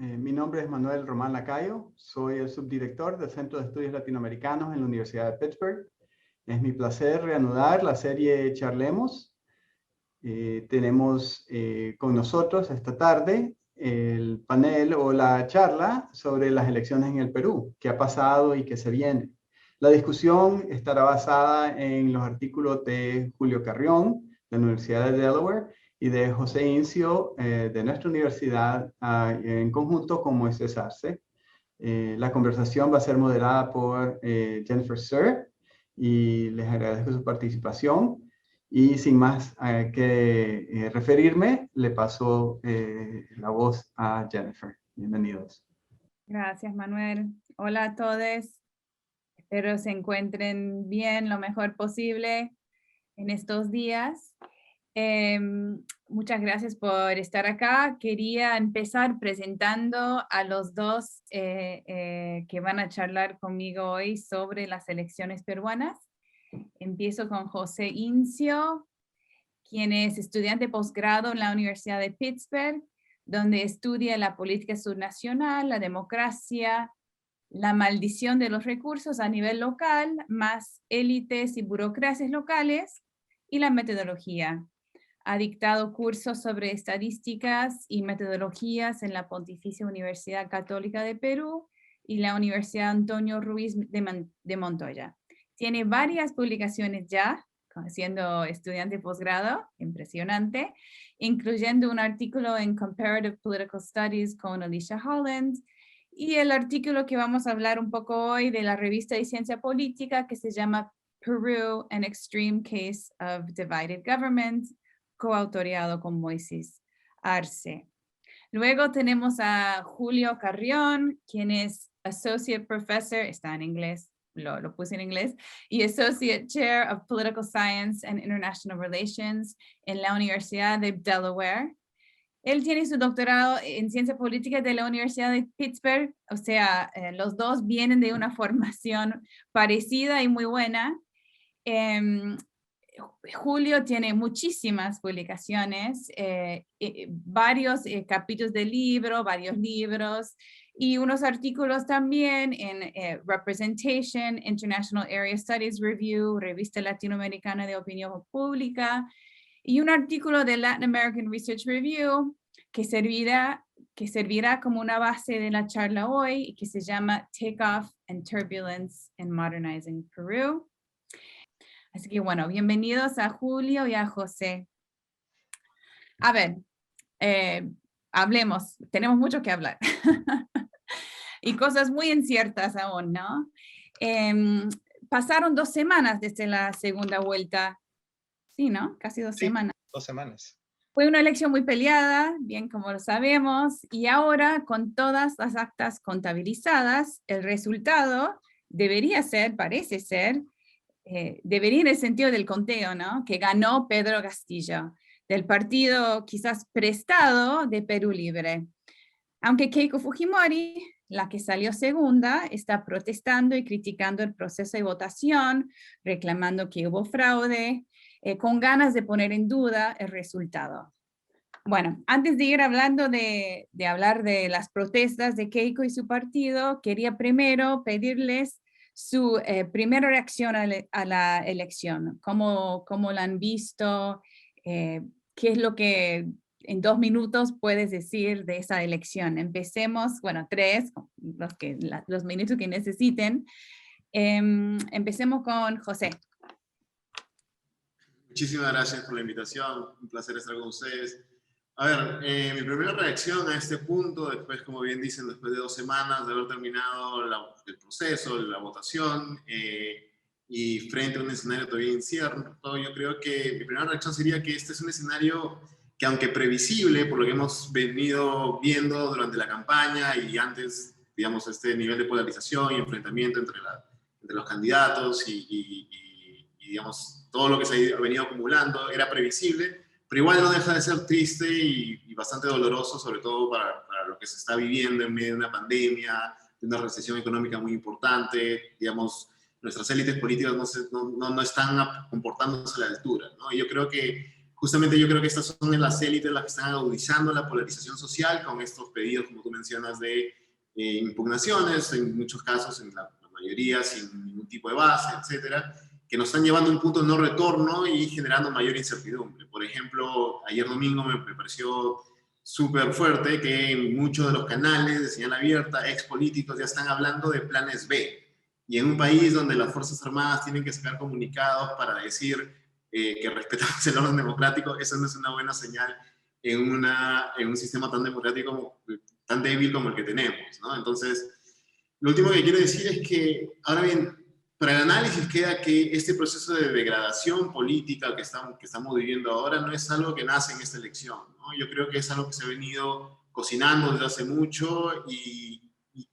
Mi nombre es Manuel Román Lacayo, soy el subdirector del Centro de Estudios Latinoamericanos en la Universidad de Pittsburgh. Es mi placer reanudar la serie Charlemos. Tenemos con nosotros esta tarde el panel o la charla sobre las elecciones en el Perú, qué ha pasado y qué se viene. La discusión estará basada en los artículos de Julio Carrión, de la Universidad de Delaware, y de José Incio, de nuestra universidad, en conjunto con Moisés Arce. La conversación va a ser moderada por Jennifer Sir, y les agradezco su participación. Y sin más que referirme, le paso la voz a Jennifer. Bienvenidos. Gracias, Manuel. Hola a todos. Espero se encuentren bien lo mejor posible en estos días. Muchas gracias por estar acá. Quería empezar presentando a los dos que van a charlar conmigo hoy sobre las elecciones peruanas. Empiezo con José Incio, quien es estudiante de posgrado en la Universidad de Pittsburgh, donde estudia la política subnacional, la democracia, la maldición de los recursos a nivel local, más élites y burocracias locales, y la metodología. Ha dictado cursos sobre estadísticas y metodologías en la Pontificia Universidad Católica de Perú y la Universidad Antonio Ruiz de Montoya. Tiene varias publicaciones ya, siendo estudiante de posgrado, impresionante, incluyendo un artículo en Comparative Political Studies con Alicia Holland, y el artículo que vamos a hablar un poco hoy de la revista de Ciencia Política que se llama Peru, an Extreme Case of Divided Government, coautoriado con Moisés Arce. Luego tenemos a Julio Carrión, quien es Associate Professor, está en inglés, lo puse en inglés, y Associate Chair of Political Science and International Relations en la Universidad de Delaware. Él tiene su doctorado en Ciencia Política de la Universidad de Pittsburgh, o sea, los dos vienen de una formación parecida y muy buena. Julio tiene muchísimas publicaciones, varios capítulos de libro, varios libros, y unos artículos también en Representation, International Area Studies Review, Revista Latinoamericana de Opinión Pública, y un artículo de Latin American Research Review que servirá como una base de la charla hoy y que se llama Takeoff and Turbulence in Modernizing Peru. Así que bueno, bienvenidos a Julio y a José. A ver, hablemos, tenemos mucho que hablar. Y cosas muy inciertas aún, ¿no? Pasaron 2 semanas desde la segunda vuelta. Sí, ¿no? Casi 2 semanas. 2 semanas. Fue una elección muy peleada, bien como lo sabemos, y ahora con todas las actas contabilizadas, el resultado debería ser, parece ser, debería en el sentido del conteo, ¿no? Que ganó Pedro Castillo, del partido quizás prestado de Perú Libre. Aunque Keiko Fujimori, la que salió segunda, está protestando y criticando el proceso de votación, reclamando que hubo fraude, con ganas de poner en duda el resultado. Bueno, antes de ir hablando de hablar de las protestas de Keiko y su partido, quería primero pedirles su primera reacción a la elección. ¿Cómo la han visto? ¿Qué es lo que en 2 minutos puedes decir de esa elección? Empecemos, bueno, 3, los minutos que necesiten. Empecemos con José. Muchísimas gracias por la invitación, un placer estar con ustedes. A ver, mi primera reacción a este punto, después, como bien dicen, después de 2 semanas de haber terminado el proceso, la votación, y frente a un escenario todavía incierto, yo creo que mi primera reacción sería que este es un escenario que, aunque previsible, por lo que hemos venido viendo durante la campaña y antes, digamos, este nivel de polarización y enfrentamiento entre los candidatos y digamos, todo lo que se ha venido acumulando era previsible, pero igual no deja de ser triste y bastante doloroso, sobre todo para lo que se está viviendo en medio de una pandemia, de una recesión económica muy importante. Digamos, nuestras élites políticas no están comportándose a la altura, ¿no? Y yo creo que justamente yo creo que estas son las élites las que están agudizando la polarización social con estos pedidos, como tú mencionas, de impugnaciones, en muchos casos, en la mayoría, sin ningún tipo de base, etcétera, que nos están llevando a un punto de no retorno y generando mayor incertidumbre. Por ejemplo, ayer domingo me pareció súper fuerte que en muchos de los canales de señal abierta, ex políticos ya están hablando de planes B. Y en un país donde las Fuerzas Armadas tienen que sacar comunicados para decir que respetamos el orden democrático, eso no es una buena señal en un sistema tan democrático, tan débil como el que tenemos, ¿no? Entonces, lo último que quiero decir es que, ahora bien, para el análisis queda que este proceso de degradación política que estamos viviendo ahora no es algo que nace en esta elección, ¿no? Yo creo que es algo que se ha venido cocinando desde hace mucho y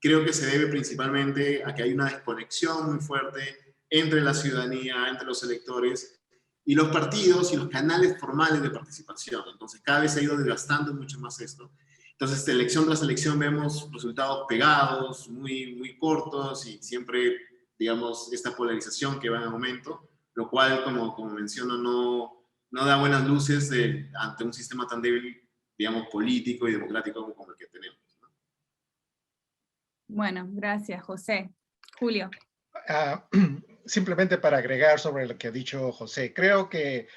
creo que se debe principalmente a que hay una desconexión muy fuerte entre la ciudadanía, entre los electores y los partidos y los canales formales de participación. Entonces cada vez se ha ido desgastando mucho más esto. Entonces, de elección tras elección vemos resultados pegados, muy cortos y siempre, digamos, esta polarización que va en aumento, lo cual, como menciono, no da buenas luces ante un sistema tan débil, digamos, político y democrático como el que tenemos, ¿no? Bueno, gracias, José. Julio. Simplemente para agregar sobre lo que ha dicho José, creo que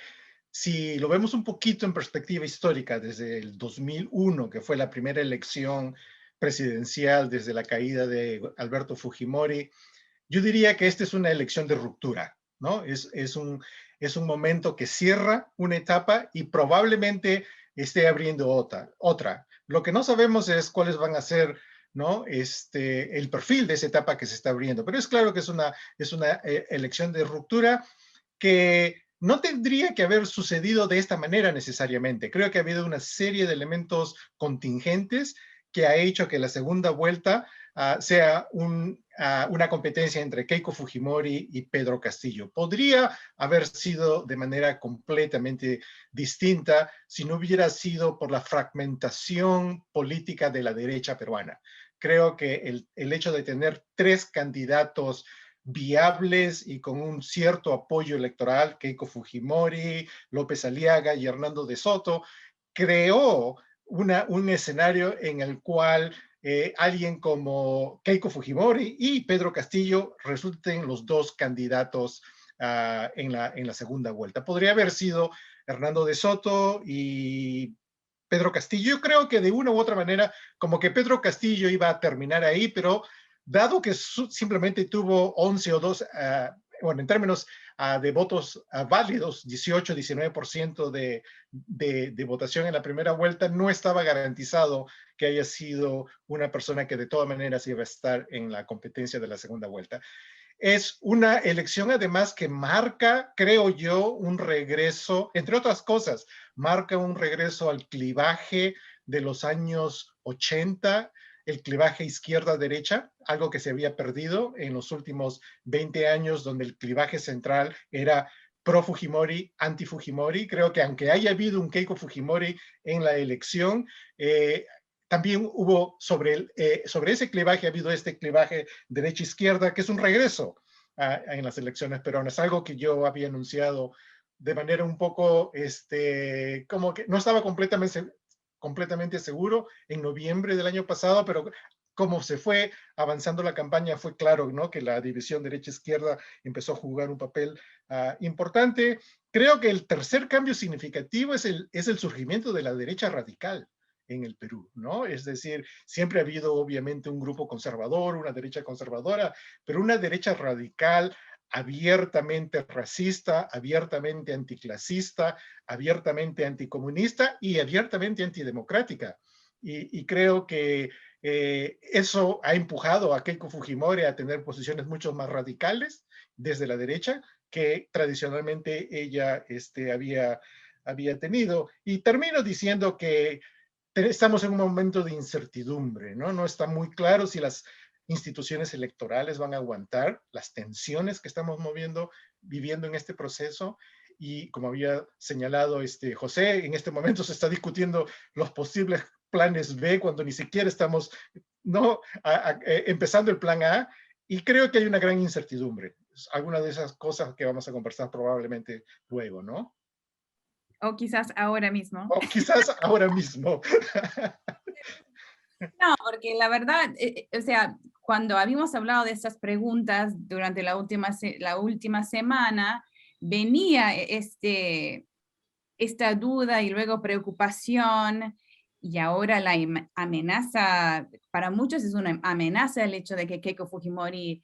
si lo vemos un poquito en perspectiva histórica, desde el 2001, que fue la primera elección presidencial desde la caída de Alberto Fujimori, yo diría que esta es una elección de ruptura, ¿no? Es un momento que cierra una etapa y probablemente esté abriendo otra. Lo que no sabemos es cuáles van a ser, ¿no? El perfil de esa etapa que se está abriendo, pero es claro que es una elección de ruptura que no tendría que haber sucedido de esta manera necesariamente. Creo que ha habido una serie de elementos contingentes que ha hecho que la segunda vuelta sea una competencia entre Keiko Fujimori y Pedro Castillo. Podría haber sido de manera completamente distinta si no hubiera sido por la fragmentación política de la derecha peruana. Creo que el hecho de tener 3 candidatos viables y con un cierto apoyo electoral, Keiko Fujimori, López Aliaga y Hernando de Soto, creó un escenario en el cual alguien como Keiko Fujimori y Pedro Castillo resulten los 2 candidatos en la segunda vuelta. Podría haber sido Hernando de Soto y Pedro Castillo. Yo creo que de una u otra manera, como que Pedro Castillo iba a terminar ahí, pero dado que simplemente tuvo 11 o 2, bueno, en términos de votos válidos, 18, 19% de votación en la primera vuelta, no estaba garantizado que haya sido una persona que de todas maneras iba a estar en la competencia de la segunda vuelta. Es una elección además que marca, creo yo, un regreso, entre otras cosas, marca un regreso al clivaje de los años 80, el clivaje izquierda-derecha, algo que se había perdido en los últimos 20 años, donde el clivaje central era pro-Fujimori, anti-Fujimori. Creo que aunque haya habido un Keiko Fujimori en la elección, también hubo sobre ese clivaje, ha habido este clivaje derecha-izquierda, que es un regreso en las elecciones peruanas, algo que yo había anunciado de manera un poco, como que no estaba completamente seguro en noviembre del año pasado, pero como se fue avanzando la campaña, fue claro, ¿no?, que la división derecha-izquierda empezó a jugar un papel importante. Creo que el tercer cambio significativo es el surgimiento de la derecha radical en el Perú, ¿no? Es decir, siempre ha habido obviamente un grupo conservador, una derecha conservadora, pero una derecha radical abiertamente racista, abiertamente anticlasista, abiertamente anticomunista y abiertamente antidemocrática. Y creo que eso ha empujado a Keiko Fujimori a tener posiciones mucho más radicales desde la derecha que tradicionalmente ella había tenido. Y termino diciendo que estamos en un momento de incertidumbre, ¿no? No está muy claro si las instituciones electorales van a aguantar las tensiones que estamos viviendo en este proceso. Y como había señalado José, en este momento se está discutiendo los posibles planes B cuando ni siquiera estamos, ¿no?, empezando el plan A. Y creo que hay una gran incertidumbre. Alguna de esas cosas que vamos a conversar probablemente luego, ¿no? O quizás ahora mismo. O quizás ahora mismo. No, porque la verdad, o sea, cuando habíamos hablado de estas preguntas durante la última semana, venía esta duda y luego preocupación, y ahora la amenaza, para muchos es una amenaza el hecho de que Keiko Fujimori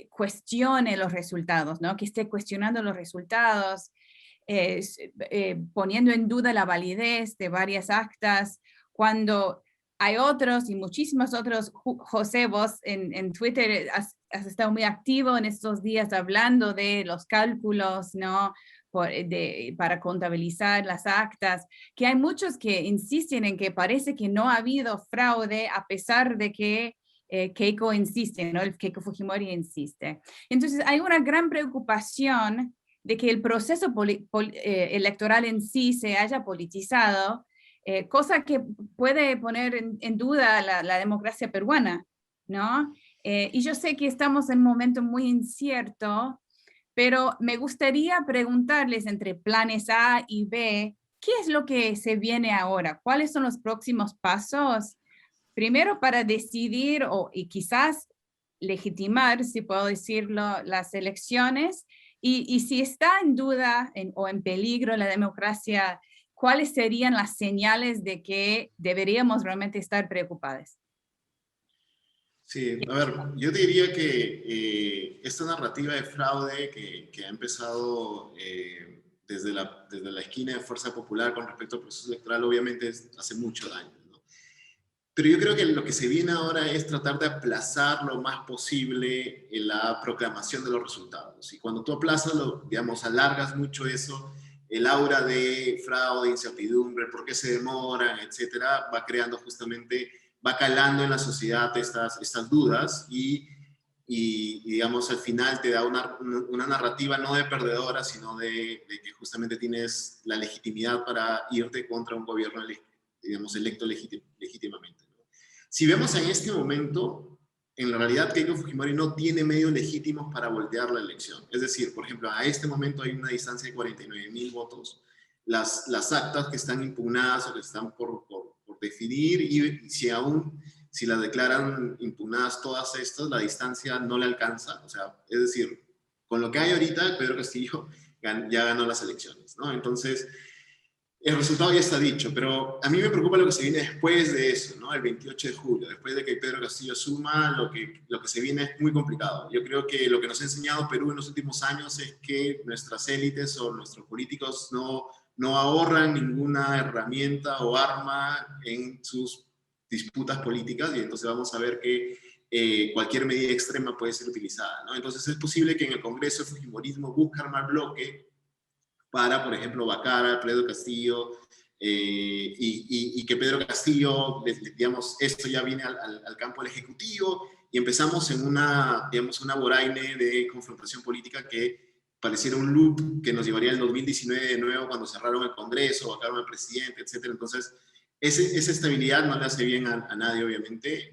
cuestione los resultados, ¿no? Que esté cuestionando los resultados, poniendo en duda la validez de varias actas, cuando hay otros y muchísimos otros. José, vos en Twitter has estado muy activo en estos días hablando de los cálculos, ¿no? Para contabilizar las actas, que hay muchos que insisten en que parece que no ha habido fraude a pesar de que Keiko insiste, ¿no? El Keiko Fujimori insiste. Entonces hay una gran preocupación de que el proceso electoral en sí se haya politizado, cosa que puede poner en duda la democracia peruana, ¿no? Y yo sé que estamos en un momento muy incierto, pero me gustaría preguntarles entre planes A y B, ¿qué es lo que se viene ahora? ¿Cuáles son los próximos pasos? Primero para decidir y quizás legitimar, si puedo decirlo, las elecciones, y si está en duda o en peligro la democracia, ¿cuáles serían las señales de que deberíamos realmente estar preocupados? Sí, a ver, yo te diría que esta narrativa de fraude que ha empezado desde la esquina de Fuerza Popular con respecto al proceso electoral, obviamente hace mucho daño, ¿no? Pero yo creo que lo que se viene ahora es tratar de aplazar lo más posible la proclamación de los resultados. Y cuando tú aplazas, digamos, alargas mucho eso, el aura de fraude, incertidumbre, por qué se demoran, etcétera, va creando justamente, va calando en la sociedad estas dudas y digamos, al final te da una narrativa no de perdedora, sino de que justamente tienes la legitimidad para irte contra un gobierno, digamos, electo legítimamente, ¿no? Si vemos en este momento, en realidad Keiko Fujimori no tiene medios legítimos para voltear la elección. Es decir, por ejemplo, a este momento hay una distancia de 49.000 votos. Las actas que están impugnadas o que están por definir, y si las declaran impugnadas todas estas, la distancia no le alcanza. O sea, es decir, con lo que hay ahorita, Pedro Castillo ya ganó las elecciones, ¿no? Entonces, el resultado ya está dicho, pero a mí me preocupa lo que se viene después de eso, ¿no? El 28 de julio, después de que Pedro Castillo suma, lo que se viene es muy complicado. Yo creo que lo que nos ha enseñado Perú en los últimos años es que nuestras élites o nuestros políticos no ahorran ninguna herramienta o arma en sus disputas políticas, y entonces vamos a ver que cualquier medida extrema puede ser utilizada, ¿no? Entonces es posible que en el Congreso el Fujimorismo busque armar bloque para, por ejemplo, vacar a Pedro Castillo, y que Pedro Castillo, digamos, esto ya viene al campo del Ejecutivo, y empezamos en digamos, una voraine de confrontación política que pareciera un loop que nos llevaría al 2019 de nuevo, cuando cerraron el Congreso, vacaron al presidente, etc. Entonces, esa estabilidad no le hace bien a nadie, obviamente,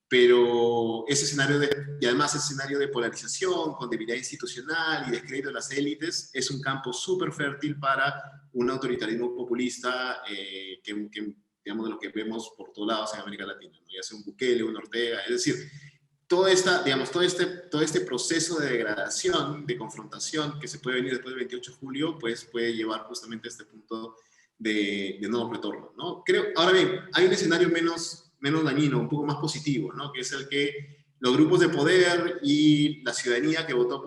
pero ese escenario y además ese escenario de polarización, con debilidad institucional y descrédito de las élites, es un campo súper fértil para un autoritarismo populista que digamos, de lo que vemos por todos lados en América Latina, ¿no? Ya sea un Bukele, un Ortega, es decir, todo este proceso de degradación, de confrontación que se puede venir después del 28 de julio, pues puede llevar justamente a este punto de nuevo retorno, ¿no? Ahora bien, hay un escenario menos dañino, un poco más positivo, ¿no? Que es el que los grupos de poder y la ciudadanía que votó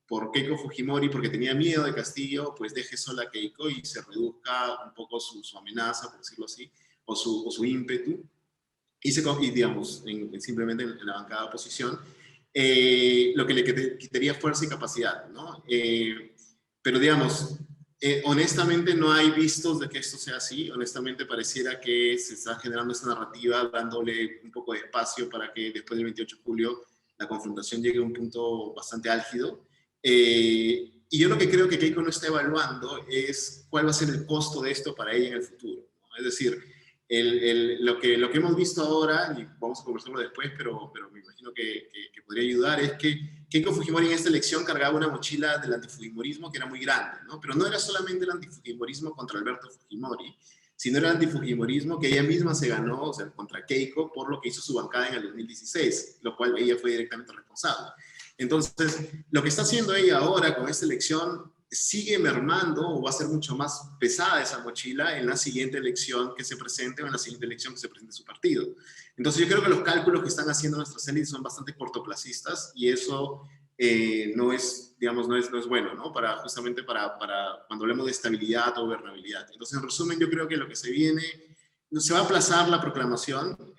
por Keiko Fujimori porque tenía miedo de Castillo, pues deje sola a Keiko y se reduzca un poco su amenaza, por decirlo así, o su ímpetu, y digamos, simplemente en la bancada de oposición, lo que le quitaría fuerza y capacidad, ¿no? Pero digamos, honestamente no hay vistos de que esto sea así. Honestamente pareciera que se está generando esta narrativa dándole un poco de espacio para que después del 28 de julio la confrontación llegue a un punto bastante álgido. Y yo lo que creo que Keiko no está evaluando es cuál va a ser el costo de esto para ella en el futuro, ¿no? Es decir, lo que hemos visto ahora, y vamos a conversarlo después, pero me imagino que podría ayudar, es que Keiko Fujimori en esta elección cargaba una mochila del antifujimorismo que era muy grande, ¿no? Pero no era solamente el antifujimorismo contra Alberto Fujimori, sino era el antifujimorismo que ella misma se ganó, o sea, contra Keiko, por lo que hizo su bancada en el 2016, lo cual ella fue directamente responsable. Entonces, lo que está haciendo ella ahora con esta elección sigue mermando o va a ser mucho más pesada esa mochila en la siguiente elección que se presente o en la siguiente elección que se presente su partido. Entonces yo creo que los cálculos que están haciendo nuestras élites son bastante cortoplacistas y eso no es, digamos, no es bueno, ¿no? Justamente para cuando hablemos de estabilidad o gobernabilidad. Entonces, en resumen, yo creo que lo que se viene, se va a aplazar la proclamación.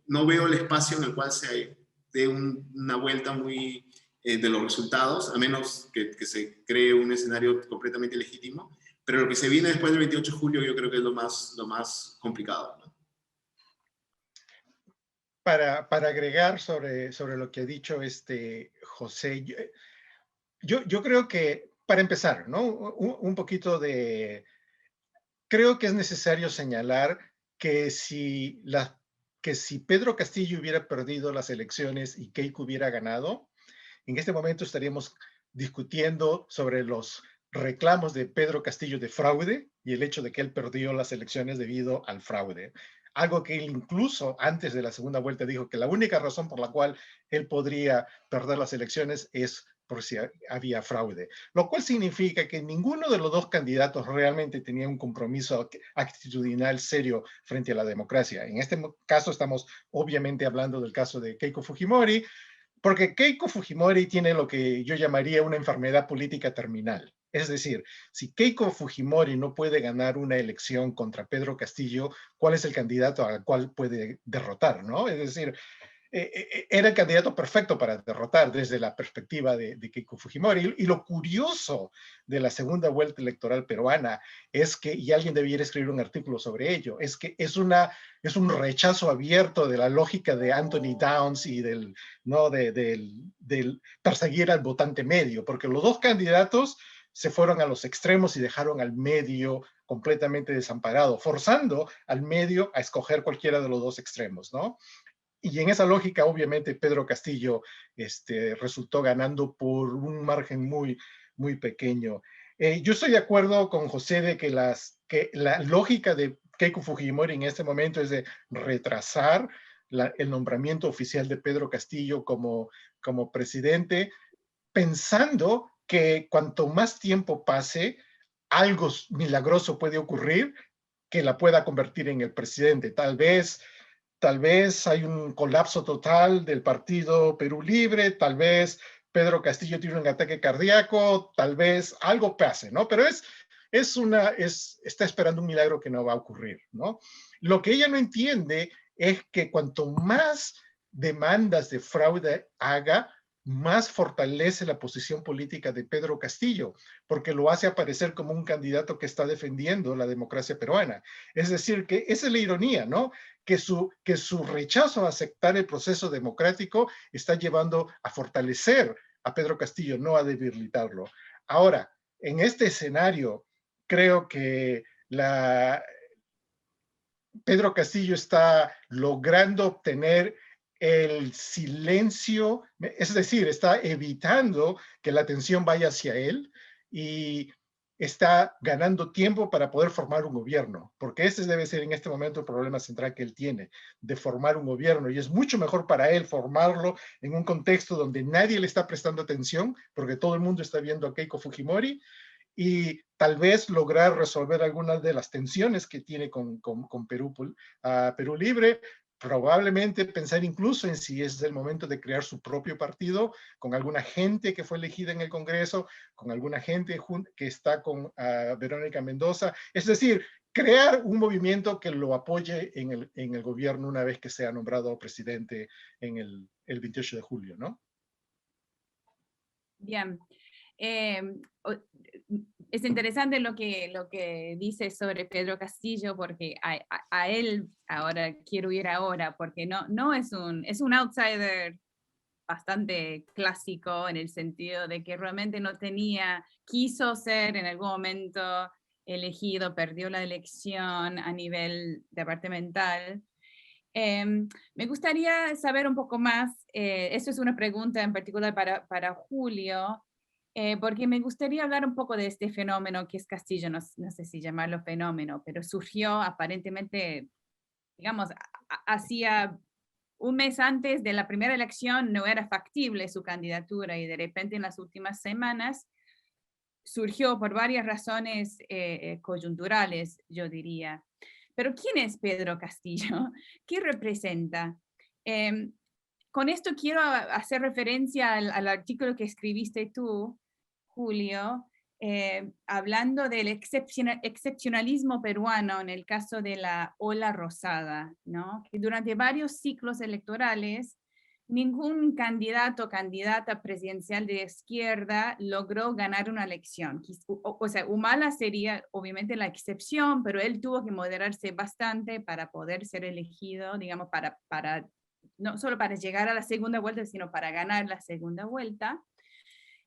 No veo el espacio en el cual se dé una vuelta muy de los resultados, a menos que se cree un escenario completamente legítimo. Pero lo que se viene después del 28 de julio yo creo que es lo más complicado, ¿no? Para agregar sobre lo que ha dicho José, yo creo que, para empezar, ¿no? Un poquito de... Creo que es necesario señalar que si Pedro Castillo hubiera perdido las elecciones y Keiko hubiera ganado, en este momento estaríamos discutiendo sobre los reclamos de Pedro Castillo de fraude y el hecho de que él perdió las elecciones debido al fraude. Algo que él incluso antes de la segunda vuelta dijo que la única razón por la cual él podría perder las elecciones es por si había fraude. Lo cual significa que ninguno de los dos candidatos realmente tenía un compromiso actitudinal serio frente a la democracia. En este caso estamos obviamente hablando del caso de Keiko Fujimori, porque Keiko Fujimori tiene lo que yo llamaría una enfermedad política terminal. Es decir, si Keiko Fujimori no puede ganar una elección contra Pedro Castillo, ¿cuál es el candidato al cual puede derrotar, ¿no? Es decir, era el candidato perfecto para derrotar desde la perspectiva de Keiko Fujimori. Y lo curioso de la segunda vuelta electoral peruana es que, y alguien debiera escribir un artículo sobre ello, es que es un rechazo abierto de la lógica de Anthony Downs y del perseguir al votante medio, porque los dos candidatos se fueron a los extremos y dejaron al medio completamente desamparado, forzando al medio a escoger cualquiera de los dos extremos, ¿no? Y en esa lógica, obviamente, Pedro Castillo resultó ganando por un margen muy, muy pequeño. Yo estoy de acuerdo con José de que la lógica de Keiko Fujimori en este momento es de retrasar el nombramiento oficial de Pedro Castillo como presidente, pensando que cuanto más tiempo pase, algo milagroso puede ocurrir que la pueda convertir en el presidente. Tal vez hay un colapso total del partido Perú Libre, tal vez Pedro Castillo tiene un ataque cardíaco, tal vez algo pase, ¿no? Pero está esperando un milagro que no va a ocurrir, ¿no? Lo que ella no entiende es que cuanto más demandas de fraude haga, más fortalece la posición política de Pedro Castillo, porque lo hace aparecer como un candidato que está defendiendo la democracia peruana. Es decir, que esa es la ironía, ¿no? Que su rechazo a aceptar el proceso democrático está llevando a fortalecer a Pedro Castillo, no a debilitarlo. Ahora, en este escenario, creo que Pedro Castillo está logrando obtener el silencio, es decir, está evitando que la atención vaya hacia él y está ganando tiempo para poder formar un gobierno, porque ese debe ser en este momento el problema central que él tiene, de formar un gobierno, y es mucho mejor para él formarlo en un contexto donde nadie le está prestando atención, porque todo el mundo está viendo a Keiko Fujimori, y tal vez lograr resolver algunas de las tensiones que tiene con Perú Libre, probablemente pensar incluso en si es el momento de crear su propio partido con alguna gente que fue elegida en el Congreso, con alguna gente que está con Verónica Mendoza, es decir, crear un movimiento que lo apoye en el gobierno una vez que sea nombrado presidente en el 28 de julio, ¿no? Bien. Es interesante lo que dice sobre Pedro Castillo, porque a él ahora quiero ir ahora, porque no es un outsider bastante clásico en el sentido de que realmente quiso ser en algún momento elegido, perdió la elección a nivel departamental, Me gustaría saber un poco más, esto es una pregunta en particular para Julio, porque me gustaría hablar un poco de este fenómeno que es Castillo, no sé si llamarlo fenómeno, pero surgió aparentemente, digamos, hacía un mes antes de la primera elección no era factible su candidatura y de repente en las últimas semanas surgió por varias razones coyunturales, yo diría. Pero ¿quién es Pedro Castillo? ¿Qué representa? Con esto quiero hacer referencia al artículo que escribiste tú, Julio, hablando del excepcionalismo peruano en el caso de la ola rosada, ¿no? Que durante varios ciclos electorales ningún candidato o candidata presidencial de izquierda logró ganar una elección. O sea, Humala sería obviamente la excepción, pero él tuvo que moderarse bastante para poder ser elegido, digamos, para no solo para llegar a la segunda vuelta, sino para ganar la segunda vuelta.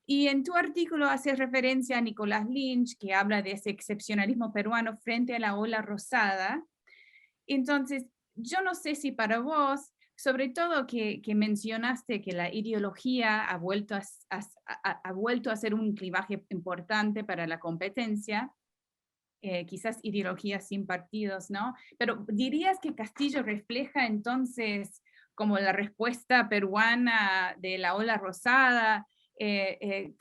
Y en tu artículo haces referencia a Nicolás Lynch, que habla de ese excepcionalismo peruano frente a la ola rosada. Entonces, yo no sé si para vos, sobre todo que mencionaste que la ideología ha vuelto a ser un clivaje importante para la competencia, quizás ideología sin partidos, ¿no? Pero ¿dirías que Castillo refleja entonces como la respuesta peruana de la ola rosada?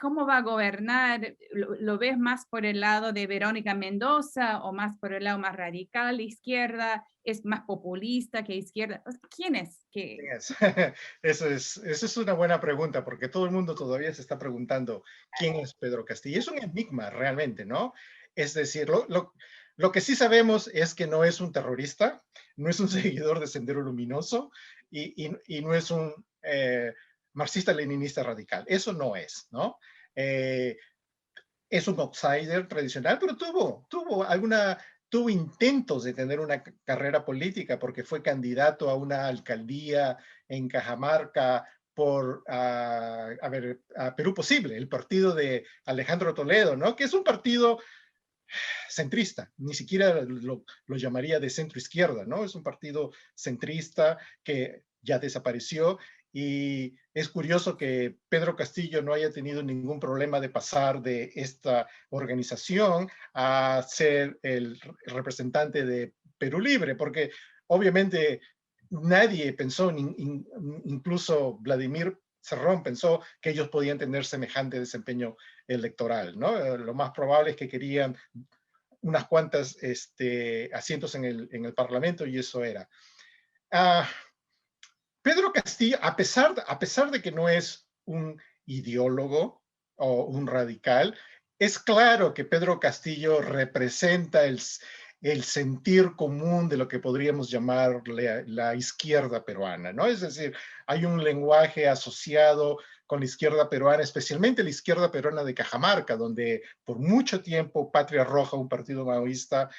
¿Cómo va a gobernar? ¿Lo ves más por el lado de Verónica Mendoza o más por el lado más radical, izquierda? ¿Es más populista que izquierda? ¿Quién es? Esa es una buena pregunta, porque todo el mundo todavía se está preguntando quién es Pedro Castillo. Es un enigma realmente, ¿no? Es decir, lo que sí sabemos es que no es un terrorista, no es un seguidor de Sendero Luminoso y no es un marxista-leninista radical. Eso no es, ¿no? Es un outsider tradicional, pero tuvo intentos de tener una carrera política porque fue candidato a una alcaldía en Cajamarca por, a Perú Posible, el partido de Alejandro Toledo, ¿no? Que es un partido centrista, ni siquiera lo llamaría de centro izquierda, ¿no? Es un partido centrista que ya desapareció y es curioso que Pedro Castillo no haya tenido ningún problema de pasar de esta organización a ser el representante de Perú Libre, porque obviamente nadie pensó, incluso Vladimir Cerrón pensó que ellos podían tener semejante desempeño electoral, ¿no? Lo más probable es que querían unas cuantas asientos en el Parlamento y eso era. Pedro Castillo, a pesar de que no es un ideólogo o un radical, es claro que Pedro Castillo representa el sentir común de lo que podríamos llamar la izquierda peruana, ¿no? Es decir, hay un lenguaje asociado con la izquierda peruana, especialmente la izquierda peruana de Cajamarca, donde por mucho tiempo Patria Roja, un partido maoísta,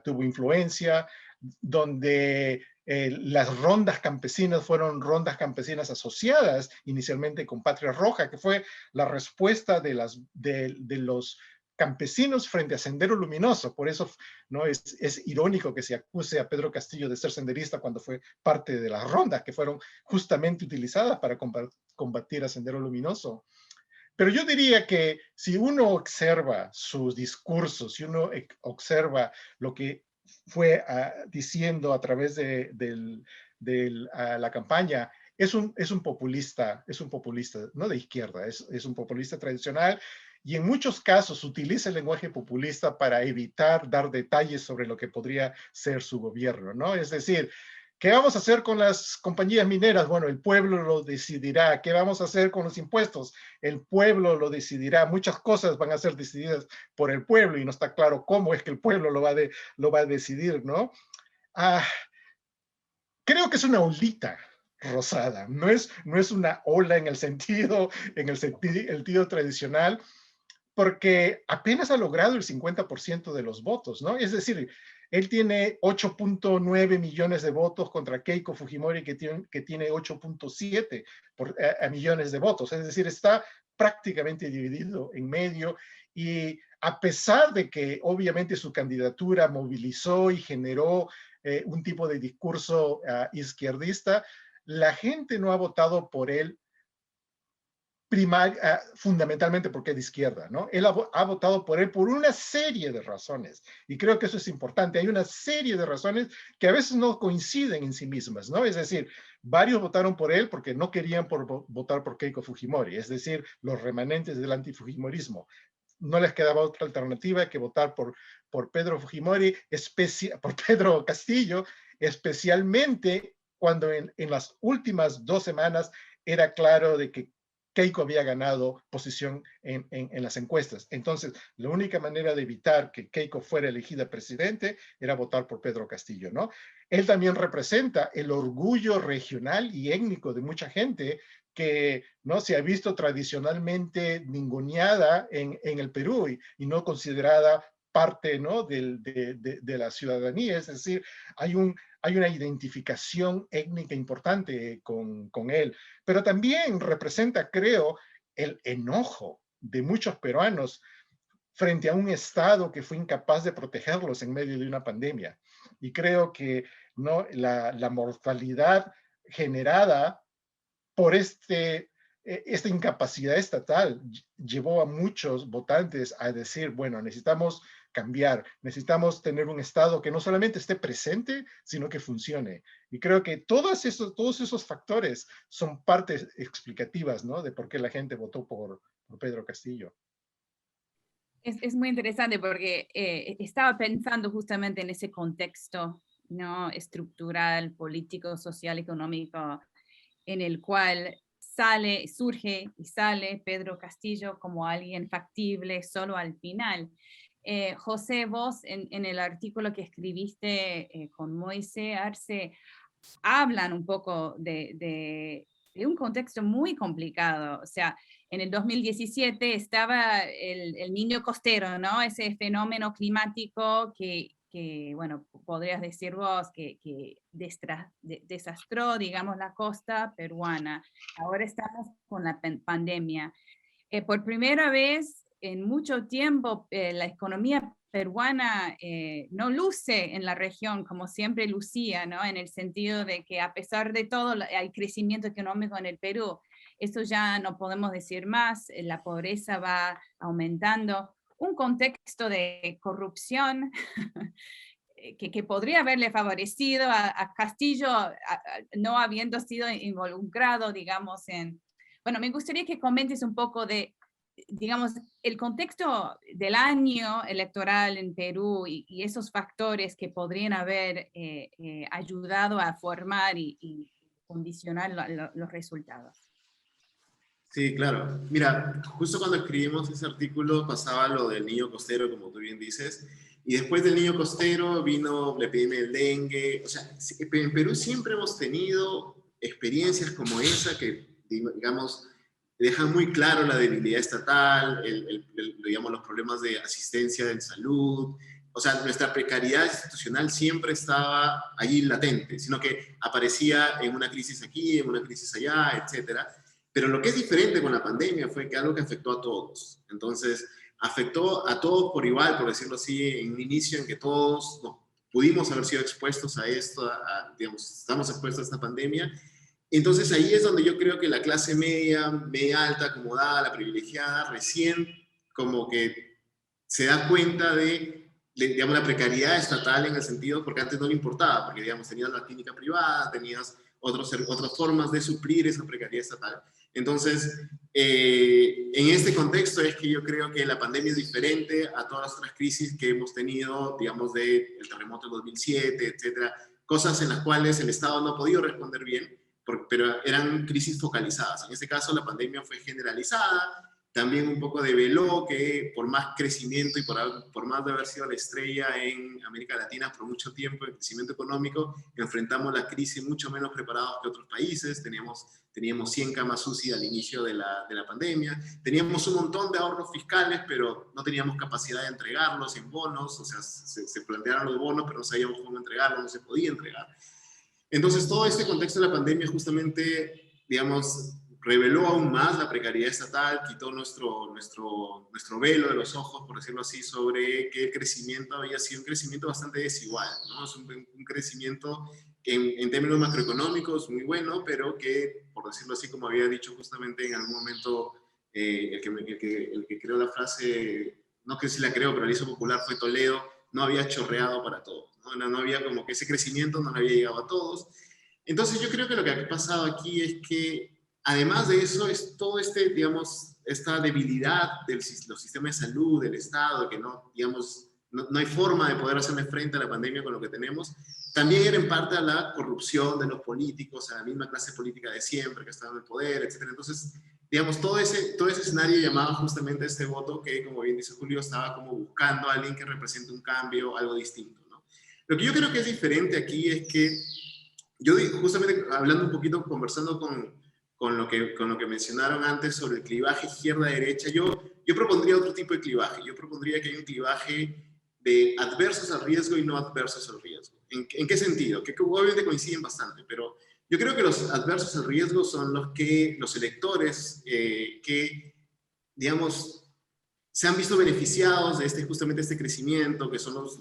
tuvo influencia, donde las rondas campesinas fueron rondas campesinas asociadas inicialmente con Patria Roja, que fue la respuesta de los campesinos frente a Sendero Luminoso. Por eso no es irónico que se acuse a Pedro Castillo de ser senderista cuando fue parte de las rondas que fueron justamente utilizadas para combatir a Sendero Luminoso. Pero yo diría que si uno observa sus discursos, si uno observa lo que fue diciendo a través de la campaña, es un populista, no de izquierda, es un populista tradicional y en muchos casos utiliza el lenguaje populista para evitar dar detalles sobre lo que podría ser su gobierno, ¿no? Es decir, ¿qué vamos a hacer con las compañías mineras? Bueno, el pueblo lo decidirá. ¿Qué vamos a hacer con los impuestos? El pueblo lo decidirá. Muchas cosas van a ser decididas por el pueblo y no está claro cómo es que el pueblo lo va a decidir, ¿no? Creo que es una olita rosada. No es una ola en el sentido tradicional, porque apenas ha logrado el 50% de los votos, ¿no? Es decir, él tiene 8.9 millones de votos contra Keiko Fujimori, que tiene 8.7 millones de votos. Es decir, está prácticamente dividido en medio y a pesar de que obviamente su candidatura movilizó y generó un tipo de discurso izquierdista. La gente no ha votado por él fundamentalmente porque es de izquierda, ¿no? Él ha votado por él por una serie de razones, y creo que eso es importante. Hay una serie de razones que a veces no coinciden en sí mismas, ¿no? Es decir, varios votaron por él porque no querían votar por Keiko Fujimori, es decir, los remanentes del antifujimorismo. No les quedaba otra alternativa que votar por Pedro Fujimori, por Pedro Castillo, especialmente cuando en las últimas 2 semanas era claro de que Keiko había ganado posición en las encuestas. Entonces, la única manera de evitar que Keiko fuera elegida presidente era votar por Pedro Castillo, ¿no? Él también representa el orgullo regional y étnico de mucha gente que no se ha visto tradicionalmente ninguneada en el Perú y no considerada parte, ¿no?, de la ciudadanía. Es decir, hay una identificación étnica importante con él, pero también representa, creo, el enojo de muchos peruanos frente a un Estado que fue incapaz de protegerlos en medio de una pandemia. Y creo que, ¿no?, la mortalidad generada por esta incapacidad estatal llevó a muchos votantes a decir, bueno, necesitamos cambiar, necesitamos tener un Estado que no solamente esté presente, sino que funcione. Y creo que todos esos factores son partes explicativas, ¿no?, de por qué la gente votó por Pedro Castillo. Es muy interesante porque estaba pensando justamente en ese contexto, ¿no?, estructural, político, social, económico, en el cual surge y sale Pedro Castillo como alguien factible solo al final. José, vos en el artículo que escribiste con Moisés Arce, hablan un poco de un contexto muy complicado. O sea, en el 2017 estaba el Niño Costero, ¿no? Ese fenómeno climático que bueno, podrías decir vos, que desastró, digamos, la costa peruana. Ahora estamos con la pandemia. Por primera vez en mucho tiempo, la economía peruana no luce en la región como siempre lucía, ¿no? En el sentido de que a pesar de todo hay crecimiento económico en el Perú. Eso ya no podemos decir más, la pobreza va aumentando. Un contexto de corrupción que podría haberle favorecido a Castillo no habiendo sido involucrado, digamos, en... Bueno, me gustaría que comentes un poco de, digamos, el contexto del año electoral en Perú y esos factores que podrían haber ayudado a formar y condicionar los resultados. Sí, claro. Mira, justo cuando escribimos ese artículo pasaba lo del niño costero, como tú bien dices, y después del niño costero vino la epidemia del dengue. O sea, en Perú siempre hemos tenido experiencias como esa que, digamos, dejan muy claro la debilidad estatal, digamos, los problemas de asistencia en salud. O sea, nuestra precariedad institucional siempre estaba allí latente, sino que aparecía en una crisis aquí, en una crisis allá, etcétera. Pero lo que es diferente con la pandemia fue que algo que afectó a todos. Entonces, afectó a todos por igual, por decirlo así, en un inicio en que todos pudimos haber sido expuestos a esto, digamos, estamos expuestos a esta pandemia. Entonces, ahí es donde yo creo que la clase media, media alta, acomodada, la privilegiada, recién como que se da cuenta digamos, la precariedad estatal en el sentido, porque antes no le importaba, porque, digamos, tenías la clínica privada, tenías otras formas de suplir esa precariedad estatal. Entonces, en este contexto es que yo creo que la pandemia es diferente a todas las otras crisis que hemos tenido, digamos, del terremoto del 2007, etcétera, cosas en las cuales el Estado no ha podido responder bien, pero eran crisis focalizadas. En este caso, la pandemia fue generalizada, también un poco develó que por más crecimiento y por más de haber sido la estrella en América Latina por mucho tiempo en crecimiento económico, enfrentamos la crisis mucho menos preparados que otros países. Teníamos 100 camas UCI al inicio de la pandemia, teníamos un montón de ahorros fiscales, pero no teníamos capacidad de entregarlos en bonos. O sea, se plantearon los bonos, pero no sabíamos cómo entregarlos, no se podía entregar. Entonces, todo este contexto de la pandemia justamente, digamos, reveló aún más la precariedad estatal, quitó nuestro velo de los ojos, por decirlo así, sobre que el crecimiento había sido un crecimiento bastante desigual, ¿no? Es un crecimiento que en términos macroeconómicos muy bueno, pero que, por decirlo así, como había dicho justamente en algún momento el que creó la frase, no que si la creó, pero la hizo popular, fue Toledo, no había chorreado para todos, ¿no? No había como que ese crecimiento no le había llegado a todos. Entonces yo creo que lo que ha pasado aquí es que además de eso, es todo digamos, esta debilidad de los sistemas de salud, del Estado, que no, digamos, no hay forma de poder hacerle frente a la pandemia con lo que tenemos, también era en parte a la corrupción de los políticos, a la misma clase política de siempre que estaba en el poder, etc. Entonces, digamos, todo ese escenario llamaba justamente a este voto que, como bien dice Julio, estaba como buscando a alguien que represente un cambio, algo distinto, ¿no? Lo que yo creo que es diferente aquí es que yo justamente hablando un poquito, conversando con lo que mencionaron antes sobre el clivaje izquierda-derecha, yo propondría otro tipo de clivaje. Yo propondría que hay un clivaje de adversos al riesgo y no adversos al riesgo. ¿En qué sentido? Que obviamente coinciden bastante, pero yo creo que los adversos al riesgo son los electores que, digamos, se han visto beneficiados de justamente este crecimiento, que son los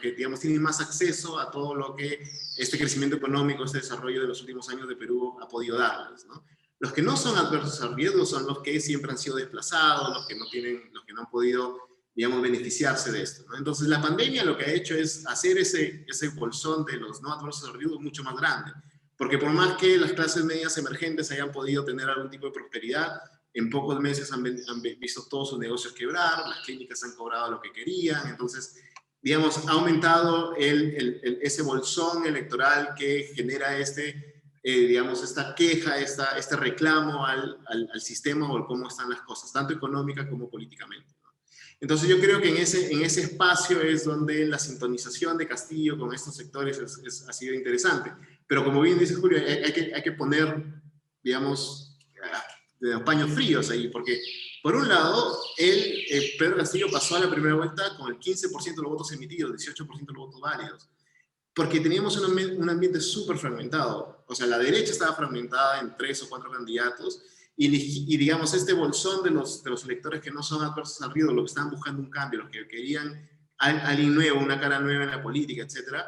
que, digamos, tienen más acceso a todo lo que este crecimiento económico, este desarrollo de los últimos años de Perú ha podido darles, ¿no? Los que no son adversos al riesgo son los que siempre han sido desplazados, los que no han podido, digamos, beneficiarse de esto, ¿no? Entonces, la pandemia lo que ha hecho es hacer ese bolsón de los no adversos al riesgo mucho más grande, porque por más que las clases medias emergentes hayan podido tener algún tipo de prosperidad, en pocos meses han visto todos sus negocios quebrar, las clínicas han cobrado lo que querían, entonces, digamos, ha aumentado ese bolsón electoral que genera digamos, esta queja, este reclamo al sistema o cómo están las cosas, tanto económica como políticamente, ¿no? Entonces yo creo que en ese espacio es donde la sintonización de Castillo con estos sectores ha sido interesante. Pero como bien dice Julio, hay que poner, digamos, de los paños fríos ahí, porque por un lado, Pedro Castillo pasó a la primera vuelta con el 15% de los votos emitidos, 18% de los votos válidos, porque teníamos un ambiente súper fragmentado. O sea, la derecha estaba fragmentada en 3 o 4 candidatos, y digamos, este bolsón de los electores que no son adversos al riesgo, los que estaban buscando un cambio, los que querían alguien nuevo, una cara nueva en la política, etcétera,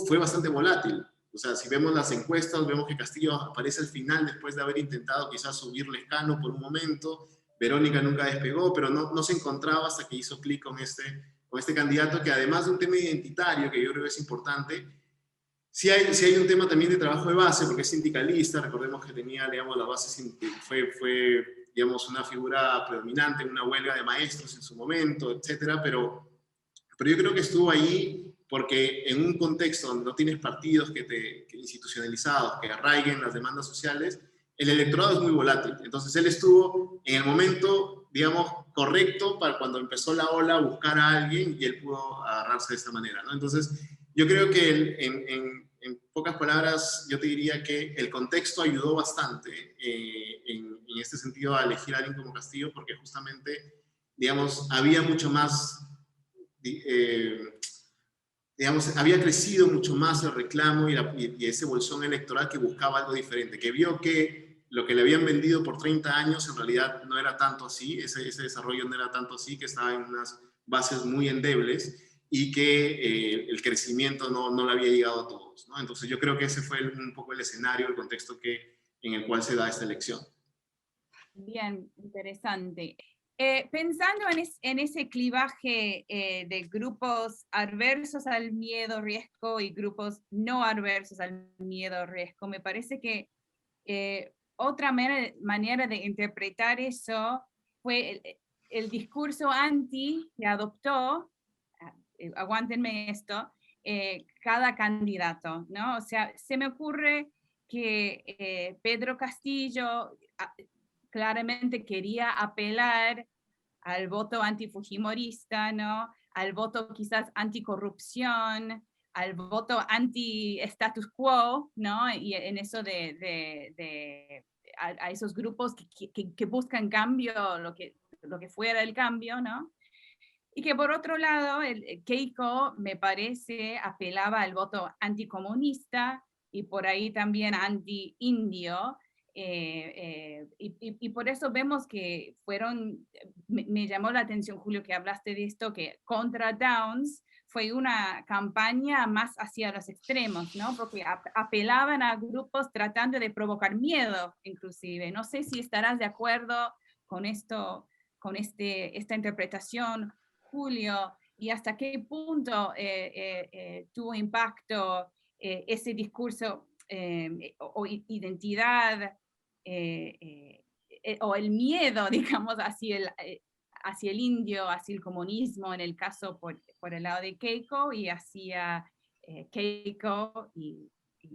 fue bastante volátil. O sea, si vemos las encuestas, vemos que Castillo aparece al final después de haber intentado quizás subir Lescano por un momento. Verónica nunca despegó, pero no se encontraba hasta que hizo clic con este candidato, que además de un tema identitario, que yo creo que es importante, sí hay un tema también de trabajo de base, porque es sindicalista. Recordemos que tenía, digamos, la base, fue digamos, una figura predominante en una huelga de maestros en su momento, etcétera, pero yo creo que estuvo ahí porque en un contexto donde no tienes partidos que institucionalizados, que arraiguen las demandas sociales, el electorado es muy volátil. Entonces él estuvo en el momento, digamos, correcto para cuando empezó la ola a buscar a alguien, y él pudo agarrarse de esta manera, ¿no? Entonces yo creo que en pocas palabras yo te diría que el contexto ayudó bastante en este sentido a elegir a alguien como Castillo, porque justamente, digamos, había mucho más... digamos, había crecido mucho más el reclamo y ese bolsón electoral que buscaba algo diferente, que vio que lo que le habían vendido por 30 años en realidad no era tanto así, ese desarrollo no era tanto así, que estaba en unas bases muy endebles, y que el crecimiento no le había llegado a todos, ¿no? Entonces yo creo que ese fue un poco el escenario, el contexto en el cual se da esta elección. Bien, interesante. Pensando en ese clivaje de grupos adversos al miedo-riesgo y grupos no adversos al miedo-riesgo, me parece que otra manera de interpretar eso fue el discurso anti que adoptó, aguántenme esto, cada candidato, ¿no? O sea, se me ocurre que Pedro Castillo claramente quería apelar al voto antifujimorista, ¿no? Al voto quizás anticorrupción, al voto anti-status quo, ¿no? Y en eso a esos grupos que buscan cambio, lo que fuera el cambio, ¿no? Y que por otro lado, el Keiko, me parece, apelaba al voto anticomunista y por ahí también anti-indio. Y por eso vemos que me llamó la atención, Julio, que hablaste de esto, que contra Downs fue una campaña más hacia los extremos, ¿no? Porque apelaban a grupos tratando de provocar miedo, inclusive. No sé si estarás de acuerdo con esto, con esta interpretación, Julio, y hasta qué punto tuvo impacto ese discurso o identidad o el miedo, digamos, hacia el indio, hacia el comunismo, en el caso por el lado de Keiko, y hacia Keiko y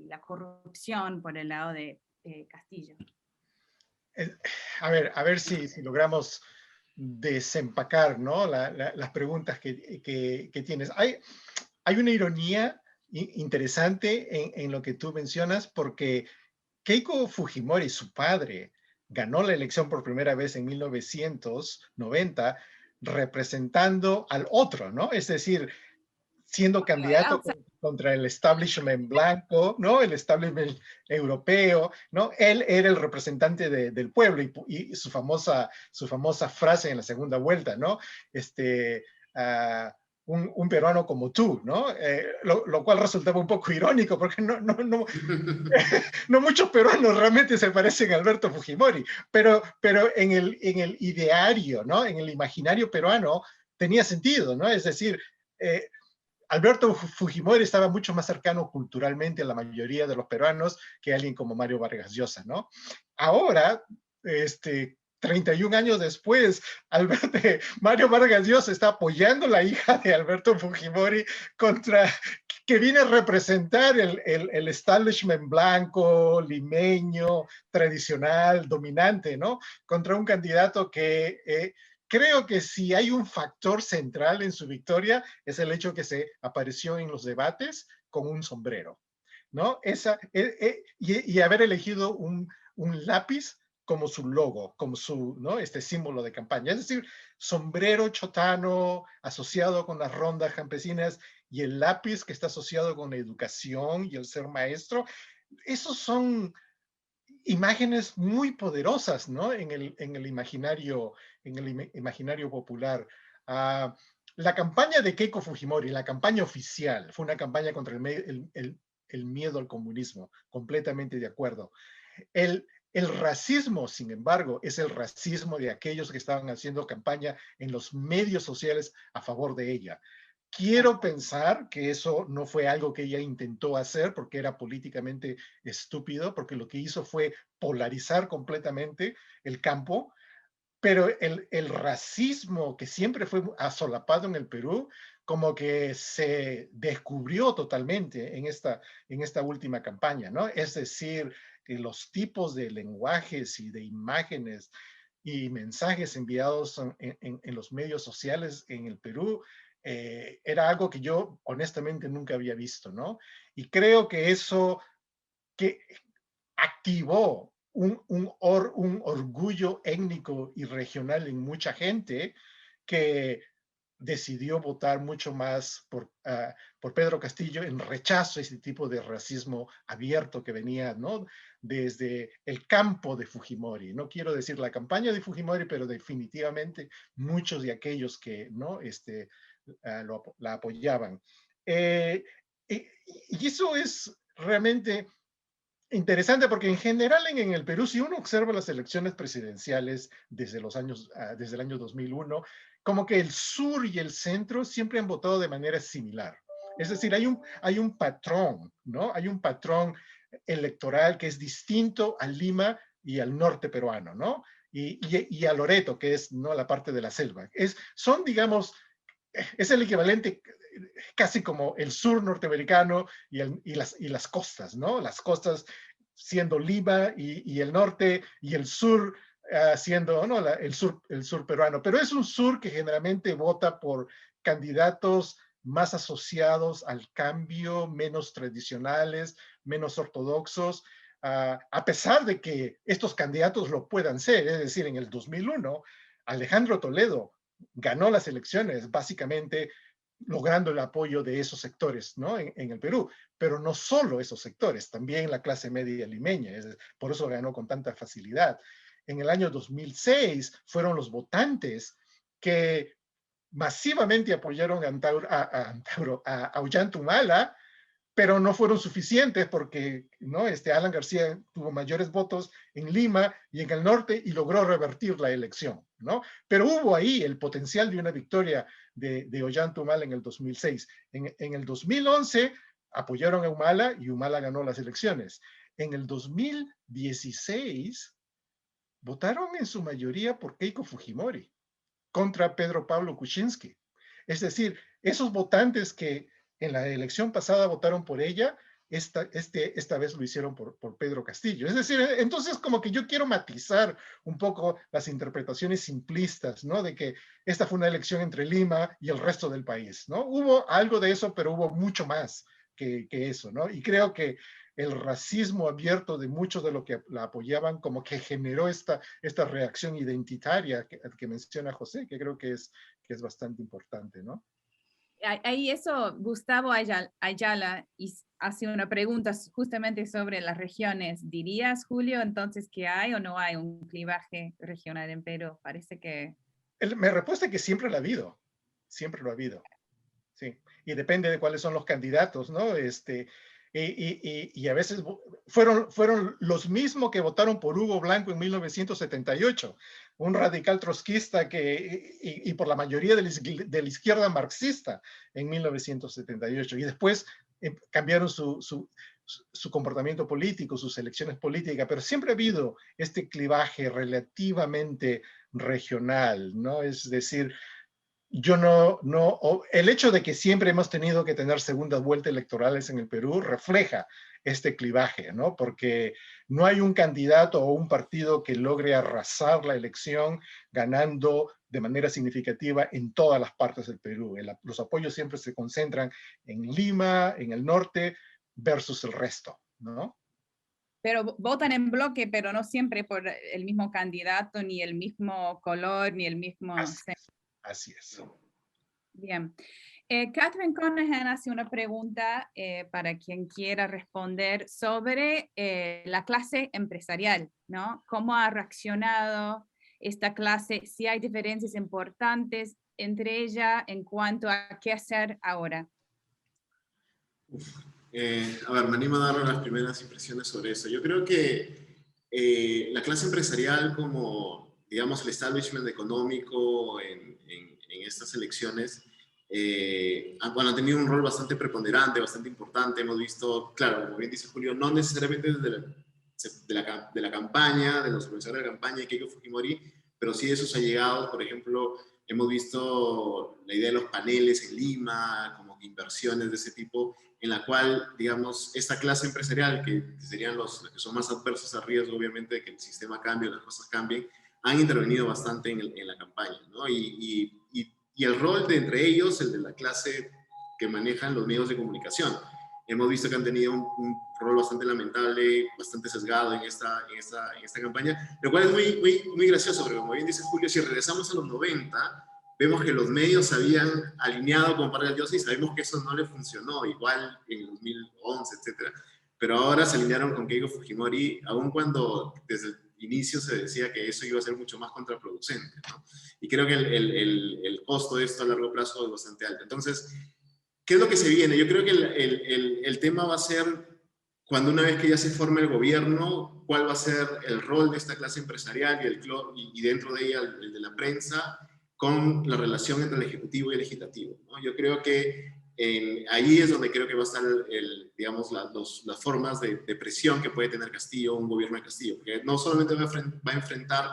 la corrupción por el lado de Castillo. A ver si logramos desempacar, ¿no? Las preguntas que tienes. Hay una ironía interesante en lo que tú mencionas, porque Keiko Fujimori, su padre, ganó la elección por primera vez en 1990 representando al otro, ¿no? Es decir, siendo candidato contra el establishment blanco, ¿no? El establishment europeo, ¿no? Él era el representante del pueblo y su famosa frase en la segunda vuelta, ¿no? Un peruano como tú, ¿no? Lo cual resultaba un poco irónico porque no muchos peruanos realmente se parecen a Alberto Fujimori, pero en el ideario, ¿no? En el imaginario peruano tenía sentido, ¿no? Es decir, Alberto Fujimori estaba mucho más cercano culturalmente a la mayoría de los peruanos que alguien como Mario Vargas Llosa, ¿no? Ahora, 31 años después, Mario Vargas Llosa está apoyando a la hija de Alberto Fujimori que viene a representar el establishment blanco, limeño, tradicional, dominante, ¿no? Contra un candidato que creo que si hay un factor central en su victoria es el hecho que se apareció en los debates con un sombrero, ¿no? Y haber elegido un lápiz como su logo, como su, ¿no? Símbolo de campaña. Es decir, sombrero chotano asociado con las rondas campesinas y el lápiz que está asociado con la educación y el ser maestro. Esos son imágenes muy poderosas, ¿no? En el imaginario popular. La campaña de Keiko Fujimori, la campaña oficial, fue una campaña contra el miedo al comunismo, completamente de acuerdo. El racismo, sin embargo, es el racismo de aquellos que estaban haciendo campaña en los medios sociales a favor de ella. Quiero pensar que eso no fue algo que ella intentó hacer porque era políticamente estúpido, porque lo que hizo fue polarizar completamente el campo, pero el racismo que siempre fue asolapado en el Perú, como que se descubrió totalmente en esta última campaña, ¿no? Es decir, que los tipos de lenguajes y de imágenes y mensajes enviados en los medios sociales en el Perú era algo que yo honestamente nunca había visto, ¿no? Y creo que eso que activó un orgullo étnico y regional en mucha gente que decidió votar mucho más por Pedro Castillo en rechazo a ese tipo de racismo abierto que venía, ¿no? Desde el campo de Fujimori. No quiero decir la campaña de Fujimori, pero definitivamente muchos de aquellos que, ¿no? La apoyaban. Y eso es realmente interesante porque en general en el Perú, si uno observa las elecciones presidenciales desde el año 2001, como que el sur y el centro siempre han votado de manera similar. Es decir, hay un patrón, ¿no? Hay un patrón electoral que es distinto a Lima y al norte peruano, ¿no? Y a Loreto, que es, ¿no?, la parte de la selva. Son, digamos, es el equivalente casi como el sur norteamericano y las costas, ¿no? Las costas siendo Lima y el norte y el sur siendo, ¿no?, el sur peruano. Pero es un sur que generalmente vota por candidatos más asociados al cambio, menos tradicionales, menos ortodoxos, a pesar de que estos candidatos lo puedan ser. Es decir, en el 2001, Alejandro Toledo ganó las elecciones básicamente logrando el apoyo de esos sectores, ¿no? En el Perú. Pero no solo esos sectores, también la clase media limeña, por eso ganó con tanta facilidad. En el año 2006 fueron los votantes que masivamente apoyaron a Ollanta Humala, pero no fueron suficientes porque, ¿no? Alan García tuvo mayores votos en Lima y en el norte y logró revertir la elección, ¿no? Pero hubo ahí el potencial de una victoria de Ollanta Humala en el 2006. En el 2011 apoyaron a Humala y Humala ganó las elecciones. En el 2016 votaron en su mayoría por Keiko Fujimori contra Pedro Pablo Kuczynski. Es decir, esos votantes que en la elección pasada votaron por ella, esta vez lo hicieron por Pedro Castillo. Es decir, entonces como que yo quiero matizar un poco las interpretaciones simplistas, ¿no? De que esta fue una elección entre Lima y el resto del país, ¿no? Hubo algo de eso, pero hubo mucho más que eso, ¿no? Y creo que el racismo abierto de muchos de los que la apoyaban como que generó esta reacción identitaria que menciona José, que creo que es bastante importante, ¿no? Ahí eso, Gustavo Ayala hace una pregunta justamente sobre las regiones. ¿Dirías, Julio, entonces que hay o no hay un clivaje regional en Perú? Parece que... Me respuesta que siempre lo ha habido, siempre lo ha habido, sí. Y depende de cuáles son los candidatos, ¿no? Y a veces fueron los mismos que votaron por Hugo Blanco en 1978, un radical trotskista y por la mayoría de la izquierda marxista en 1978. Y después cambiaron su comportamiento político, sus elecciones políticas, pero siempre ha habido este clivaje relativamente regional, ¿no? Es decir, el hecho de que siempre hemos tenido que tener segundas vueltas electorales en el Perú refleja este clivaje, ¿no? Porque no hay un candidato o un partido que logre arrasar la elección ganando de manera significativa en todas las partes del Perú. Los apoyos siempre se concentran en Lima, en el norte, versus el resto, ¿no? Pero votan en bloque, pero no siempre por el mismo candidato, ni el mismo color, ni el mismo... Así es. Bien. Catherine Conahan hace una pregunta para quien quiera responder sobre la clase empresarial, ¿no? ¿Cómo ha reaccionado esta clase? Si hay diferencias importantes entre ella en cuanto a qué hacer ahora. A ver, me animo a dar las primeras impresiones sobre eso. Yo creo que la clase empresarial como, digamos, el establishment económico en estas elecciones, bueno, han tenido un rol bastante preponderante, bastante importante. Hemos visto, claro, como bien dice Julio, no necesariamente desde de la campaña, de los organizadores de la campaña de Keiko Fujimori, pero sí de sus allegados. Por ejemplo, hemos visto la idea de los paneles en Lima, como inversiones de ese tipo, en la cual, digamos, esta clase empresarial, que serían los que son más adversos a riesgo, obviamente, de que el sistema cambie o las cosas cambien, han intervenido bastante en la campaña, ¿no? Y el rol de entre ellos, el de la clase que manejan los medios de comunicación. Hemos visto que han tenido un rol bastante lamentable, bastante sesgado en esta campaña, lo cual es muy gracioso, porque como bien dice Julio, si regresamos a los 90, vemos que los medios se habían alineado con Vargas Llosa y sabemos que eso no le funcionó, igual en el 2011, etc. Pero ahora se alinearon con Keiko Fujimori, aun cuando desde el inicio se decía que eso iba a ser mucho más contraproducente, ¿no? Y creo que el costo de esto a largo plazo es bastante alto. Entonces, ¿qué es lo que se viene? Yo creo que el tema va a ser, cuando una vez que ya se forme el gobierno, cuál va a ser el rol de esta clase empresarial y dentro de ella el de la prensa, con la relación entre el Ejecutivo y el Legislativo, ¿no? Yo creo que ahí es donde creo que va a estar, digamos, las formas de presión que puede tener Castillo, un gobierno de Castillo, porque no solamente va a enfrentar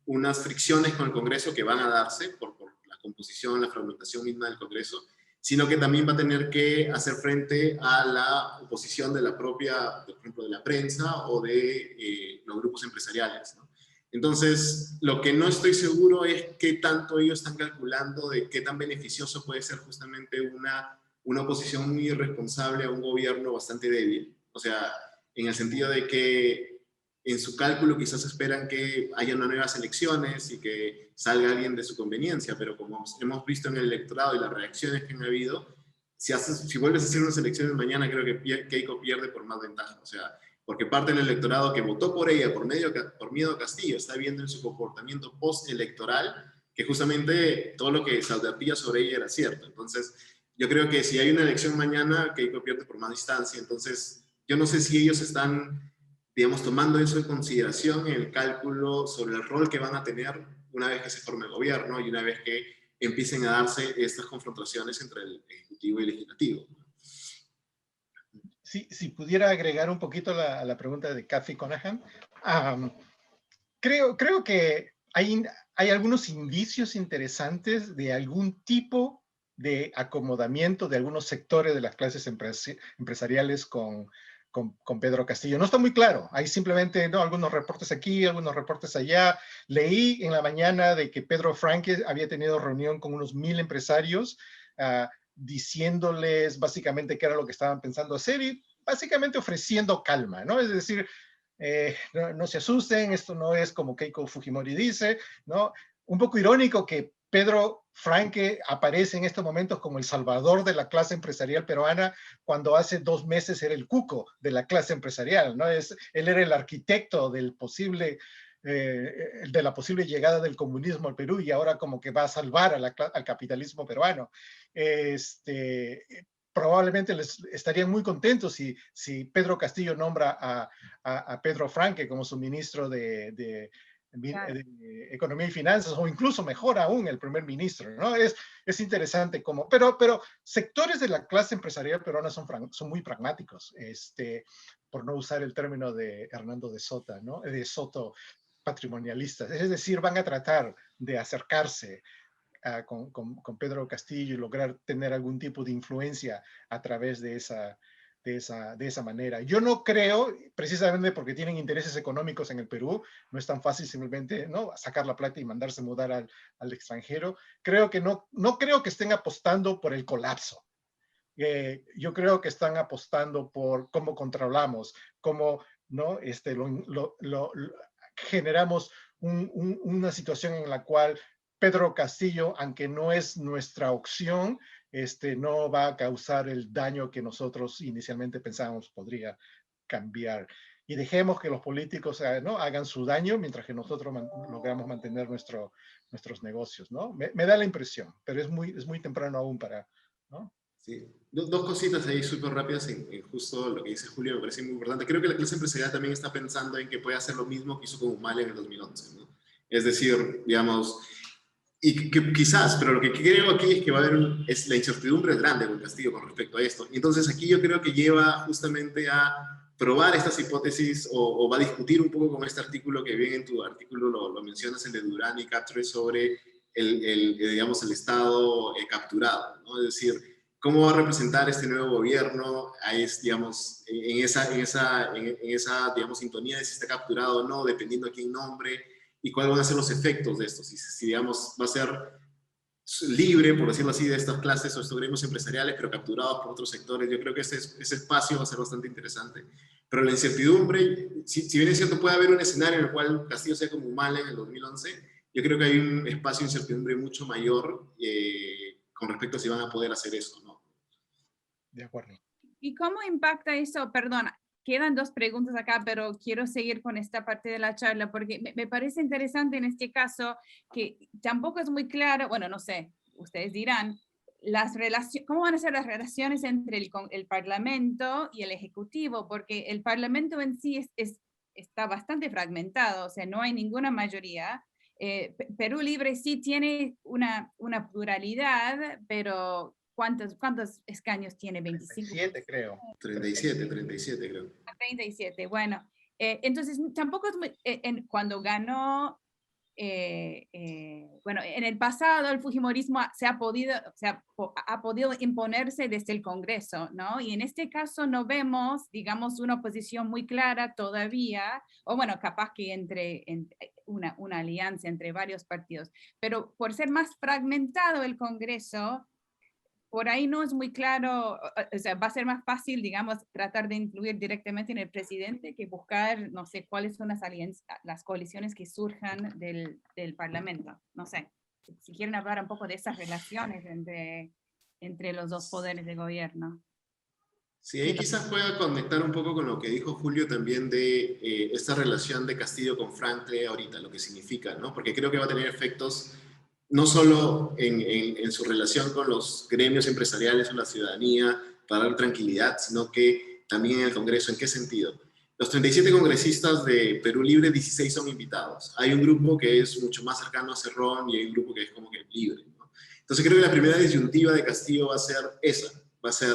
unas fricciones con el Congreso que van a darse por la composición, la fragmentación misma del Congreso, sino que también va a tener que hacer frente a la oposición de la propia, por ejemplo, de la prensa o de los grupos empresariales, ¿no? Entonces, lo que no estoy seguro es qué tanto ellos están calculando de qué tan beneficioso puede ser justamente una oposición muy irresponsable a un gobierno bastante débil. O sea, en el sentido de que en su cálculo quizás esperan que haya unas nuevas elecciones y que salga alguien de su conveniencia, pero como hemos visto en el electorado y las reacciones que han habido, si vuelves a hacer unas elecciones mañana, creo que Keiko pierde por más ventaja. O sea, porque parte del electorado que votó por ella por miedo a Castillo está viendo en su comportamiento postelectoral que justamente todo lo que se advertía sobre ella era cierto. Entonces, yo creo que si hay una elección mañana, Keiko pierde por más distancia. Entonces, yo no sé si ellos están, digamos, tomando eso en consideración en el cálculo sobre el rol que van a tener una vez que se forme el gobierno y una vez que empiecen a darse estas confrontaciones entre el Ejecutivo y el Legislativo. Si pudiera agregar un poquito a la pregunta de Kathy Conahan, creo que hay algunos indicios interesantes de algún tipo de acomodamiento de algunos sectores de las clases empresariales con Pedro Castillo. No está muy claro, hay simplemente algunos reportes aquí, algunos reportes allá. Leí en la mañana de que Pedro Franque había tenido reunión con unos 1000 empresarios, diciéndoles básicamente qué era lo que estaban pensando hacer y básicamente ofreciendo calma, ¿no? Es decir, no se asusten, esto no es como Keiko Fujimori dice, ¿no? Un poco irónico que Pedro Franque aparece en estos momentos como el salvador de la clase empresarial peruana, cuando hace 2 meses era el cuco de la clase empresarial, ¿no? Él era el arquitecto de la posible llegada del comunismo al Perú y ahora como que va a salvar al capitalismo peruano. Probablemente les estarían muy contentos si Pedro Castillo nombra a Pedro Franque como su ministro de Economía y Finanzas, o incluso mejor aún el primer ministro, ¿no? Es interesante cómo, pero sectores de la clase empresarial peruana son muy pragmáticos, por no usar el término de Hernando de Soto, ¿no? De Soto, patrimonialistas, es decir, van a tratar de acercarse con Pedro Castillo y lograr tener algún tipo de influencia a través de esa manera. Yo no creo, precisamente porque tienen intereses económicos en el Perú, no es tan fácil simplemente, ¿no?, sacar la plata y mandarse mudar al extranjero. Creo que no creo que estén apostando por el colapso. Yo creo que están apostando por cómo controlamos, cómo, ¿no?, generamos una situación en la cual Pedro Castillo, aunque no es nuestra opción, no va a causar el daño que nosotros inicialmente pensábamos podría cambiar. Y dejemos que los políticos, ¿no?, hagan su daño mientras que nosotros logramos mantener nuestros negocios, ¿no? Me da la impresión, pero es muy temprano aún para, ¿no? Sí. Dos cositas ahí súper rápidas en justo lo que dice Julio, me parece muy importante. Creo que la clase empresarial también está pensando en que puede hacer lo mismo que hizo con Humala en el 2011, ¿no? Es decir, digamos, y que quizás, pero lo que creo aquí es que va a haber es la incertidumbre grande con Castillo con respecto a esto. Y entonces aquí yo creo que lleva justamente a probar estas hipótesis o va a discutir un poco con este artículo que bien en tu artículo lo mencionas, el de Durán y Catre, sobre digamos, el Estado capturado, ¿no? Es decir, ¿cómo va a representar este nuevo gobierno digamos, en esa digamos, sintonía de si está capturado o no, dependiendo a quién nombre, y cuáles van a ser los efectos de esto? Si digamos, va a ser libre, por decirlo así, de estas clases o estos gremios empresariales, pero capturados por otros sectores. Yo creo que ese espacio va a ser bastante interesante. Pero la incertidumbre, si bien es cierto, puede haber un escenario en el cual Castillo sea como Humala en el 2011, yo creo que hay un espacio de incertidumbre mucho mayor con respecto a si van a poder hacer eso, ¿no? De acuerdo. ¿Y cómo impacta eso? Perdona, quedan 2 preguntas acá, pero quiero seguir con esta parte de la charla, porque me parece interesante en este caso que tampoco es muy claro, bueno, no sé, ustedes dirán, ¿cómo van a ser las relaciones entre el Parlamento y el Ejecutivo? Porque el Parlamento en sí está bastante fragmentado, o sea, no hay ninguna mayoría. Perú Libre sí tiene una pluralidad, pero ¿cuántos escaños tiene? 25. 37, creo. 37 creo. 37, bueno. Entonces, tampoco es muy, cuando ganó, bueno, en el pasado el fujimorismo ha podido imponerse desde el Congreso, ¿no? Y en este caso no vemos, digamos, una oposición muy clara todavía, o bueno, capaz que entre una alianza entre varios partidos, pero por ser más fragmentado el Congreso, por ahí no es muy claro, o sea, va a ser más fácil, digamos, tratar de influir directamente en el presidente que buscar, no sé, cuáles son las coaliciones que surjan del Parlamento. No sé, si quieren hablar un poco de esas relaciones entre los dos poderes de gobierno. Sí, ahí quizás pueda conectar un poco con lo que dijo Julio también de esta relación de Castillo con Francle ahorita, lo que significa, ¿no? Porque creo que va a tener efectos no solo en su relación con los gremios empresariales o la ciudadanía para dar tranquilidad, sino que también en el Congreso. ¿En qué sentido? Los 37 congresistas de Perú Libre, 16 son invitados. Hay un grupo que es mucho más cercano a Cerrón y hay un grupo que es como que libre, ¿no? Entonces creo que la primera disyuntiva de Castillo va a ser esa, va a ser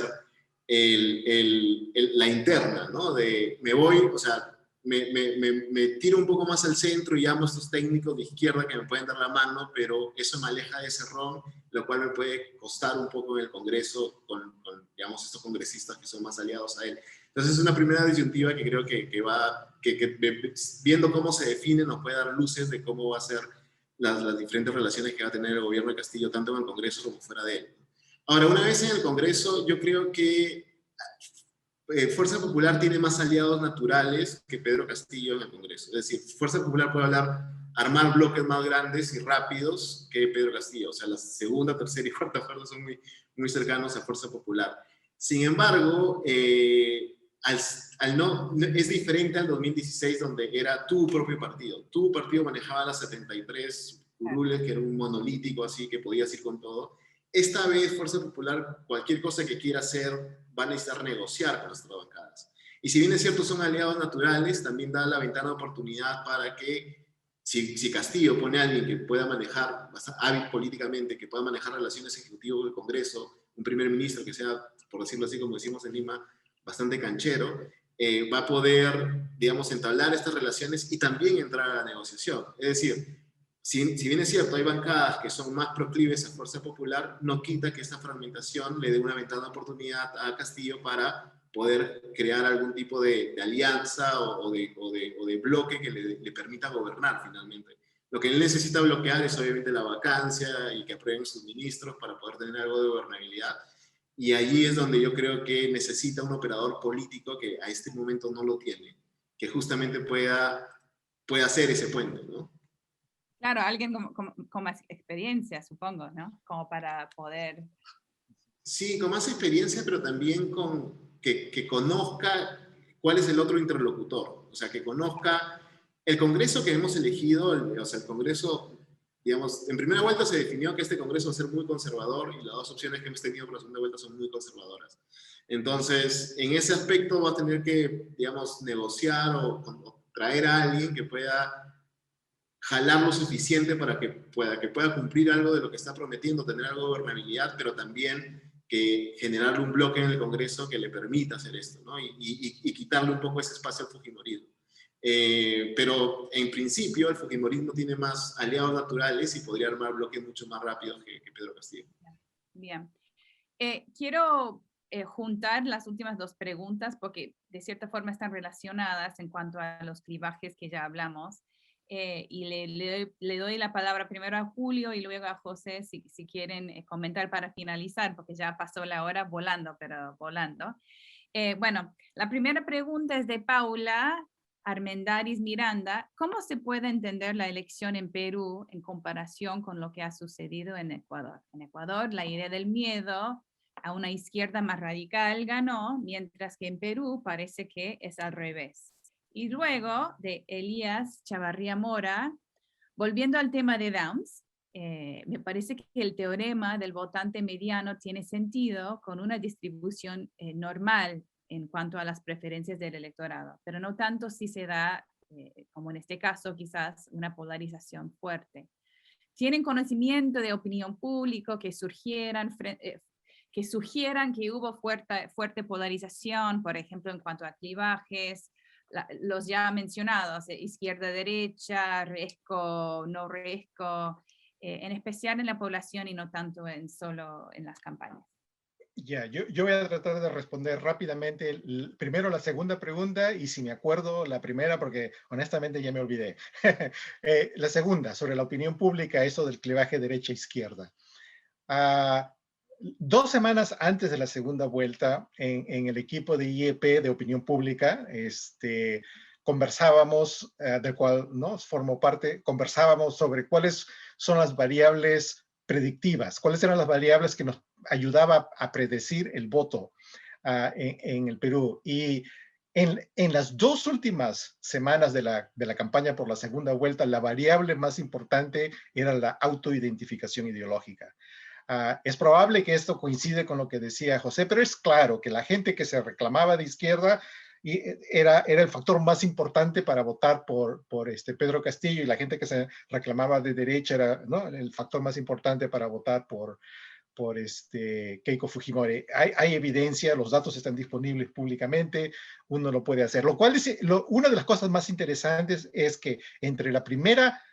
la interna, ¿no? De me voy, o sea, me tiro un poco más al centro y llamo a estos técnicos de izquierda que me pueden dar la mano, pero eso me aleja de Cerrón, lo cual me puede costar un poco en el Congreso con digamos, estos congresistas que son más aliados a él. Entonces es una primera disyuntiva que creo que viendo cómo se define nos puede dar luces de cómo va a ser las diferentes relaciones que va a tener el gobierno de Castillo, tanto en el Congreso como fuera de él. Ahora, una vez en el Congreso, yo creo que Fuerza Popular tiene más aliados naturales que Pedro Castillo en el Congreso. Es decir, Fuerza Popular puede armar bloques más grandes y rápidos que Pedro Castillo. O sea, la segunda, tercera y cuarta fuerza son muy cercanos a Fuerza Popular. Sin embargo, es diferente al 2016, donde era tu propio partido. Tu partido manejaba las 73 curules, que era un monolítico así, que podías ir con todo. Esta vez, Fuerza Popular, cualquier cosa que quiera hacer, va a necesitar negociar con las otras bancadas. Y si bien es cierto, son aliados naturales, también da la ventana de oportunidad para que, si Castillo pone a alguien que pueda manejar, hábil políticamente, que pueda manejar relaciones ejecutivas del Congreso, un primer ministro que sea, por decirlo así, como decimos en Lima, bastante canchero, va a poder, digamos, entablar estas relaciones y también entrar a la negociación. Es decir, si bien es cierto, hay bancadas que son más proclives a Fuerza Popular, no quita que esta fragmentación le dé una ventana de oportunidad a Castillo para poder crear algún tipo de alianza o de bloque que le permita gobernar finalmente. Lo que él necesita bloquear es obviamente la vacancia y que aprueben sus ministros para poder tener algo de gobernabilidad. Y allí es donde yo creo que necesita un operador político que a este momento no lo tiene, que justamente pueda hacer ese puente, ¿no? Claro, alguien con más experiencia, supongo, ¿no? Como para poder... Sí, con más experiencia, pero también que conozca cuál es el otro interlocutor. O sea, que conozca el Congreso que hemos elegido, o sea, el Congreso, digamos, en primera vuelta se definió que este Congreso va a ser muy conservador y las dos opciones que hemos tenido para la segunda vuelta son muy conservadoras. Entonces, en ese aspecto va a tener que, digamos, negociar o traer a alguien que pueda jalar lo suficiente para que pueda cumplir algo de lo que está prometiendo, tener algo de gobernabilidad, pero también que generarle un bloque en el Congreso que le permita hacer esto, ¿no? Y quitarle un poco ese espacio al fujimorismo. Pero en principio el fujimorismo tiene más aliados naturales y podría armar bloques mucho más rápidos que Pedro Castillo. Bien. Quiero juntar las últimas dos preguntas porque de cierta forma están relacionadas en cuanto a los clivajes que ya hablamos. Y le doy la palabra primero a Julio y luego a José si quieren comentar para finalizar, porque ya pasó la hora volando, pero volando. Bueno, la primera pregunta es de Paula Armendáriz Miranda. ¿Cómo se puede entender la elección en Perú en comparación con lo que ha sucedido en Ecuador? En Ecuador, la idea del miedo a una izquierda más radical ganó, mientras que en Perú parece que es al revés. Y luego de Elías Chavarría Mora, volviendo al tema de Downs, me parece que el teorema del votante mediano tiene sentido con una distribución normal en cuanto a las preferencias del electorado, pero no tanto si se da, como en este caso, quizás una polarización fuerte. ¿Tienen conocimiento de opinión pública que sugieran que hubo fuerte polarización, por ejemplo, en cuanto a clivajes, los ya mencionados, izquierda-derecha, resco, no resco, en especial en la población y no tanto solo en las campañas? Ya, yo voy a tratar de responder rápidamente primero la segunda pregunta y si me acuerdo la primera porque honestamente ya me olvidé. La segunda, sobre la opinión pública, eso del clivaje derecha-izquierda. 2 semanas antes de la segunda vuelta, en el equipo de IEP, de Opinión Pública, conversábamos, del cual ¿no? Formó parte, conversábamos sobre cuáles son las variables predictivas, cuáles eran las variables que nos ayudaban a predecir el voto en el Perú. Y en las 2 últimas semanas de la campaña por la segunda vuelta, la variable más importante era la autoidentificación ideológica. Es probable que esto coincide con lo que decía José, pero es claro que la gente que se reclamaba de izquierda era el factor más importante para votar por Pedro Castillo, y la gente que se reclamaba de derecha era, ¿no?, el factor más importante para votar por Keiko Fujimori. Hay evidencia, los datos están disponibles públicamente, uno lo puede hacer. Lo cual una de las cosas más interesantes es que entre la primera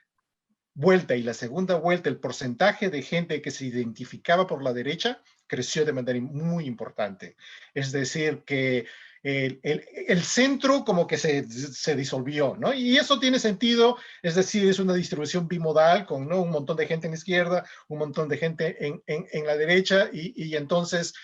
vuelta y la segunda vuelta, el porcentaje de gente que se identificaba por la derecha creció de manera muy importante. Es decir, que el centro como que se disolvió, ¿no? Y eso tiene sentido, es decir, es una distribución bimodal con, ¿no?, un montón de gente en la izquierda, un montón de gente en la derecha, y entonces,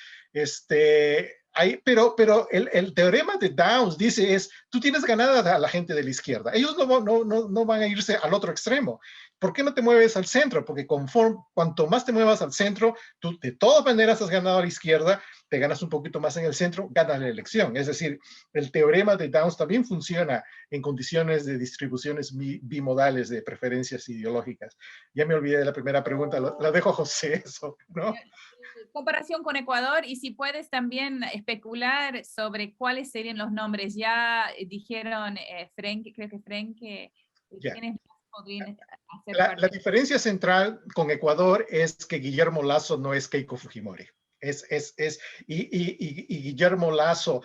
pero el teorema de Downs dice tú tienes ganada a la gente de la izquierda. Ellos no van a irse al otro extremo. ¿Por qué no te mueves al centro? Porque cuanto más te muevas al centro, tú de todas maneras has ganado a la izquierda, te ganas un poquito más en el centro, ganas la elección. Es decir, el teorema de Downs también funciona en condiciones de distribuciones bimodales de preferencias ideológicas. Ya me olvidé de la primera pregunta, la dejo a José eso, ¿no? Comparación con Ecuador, y si puedes también especular sobre cuáles serían los nombres. Ya dijeron creo que ¿quiénes podrían hacer parte? La diferencia central con Ecuador es que Guillermo Lasso no es Keiko Fujimori. Y Guillermo Lasso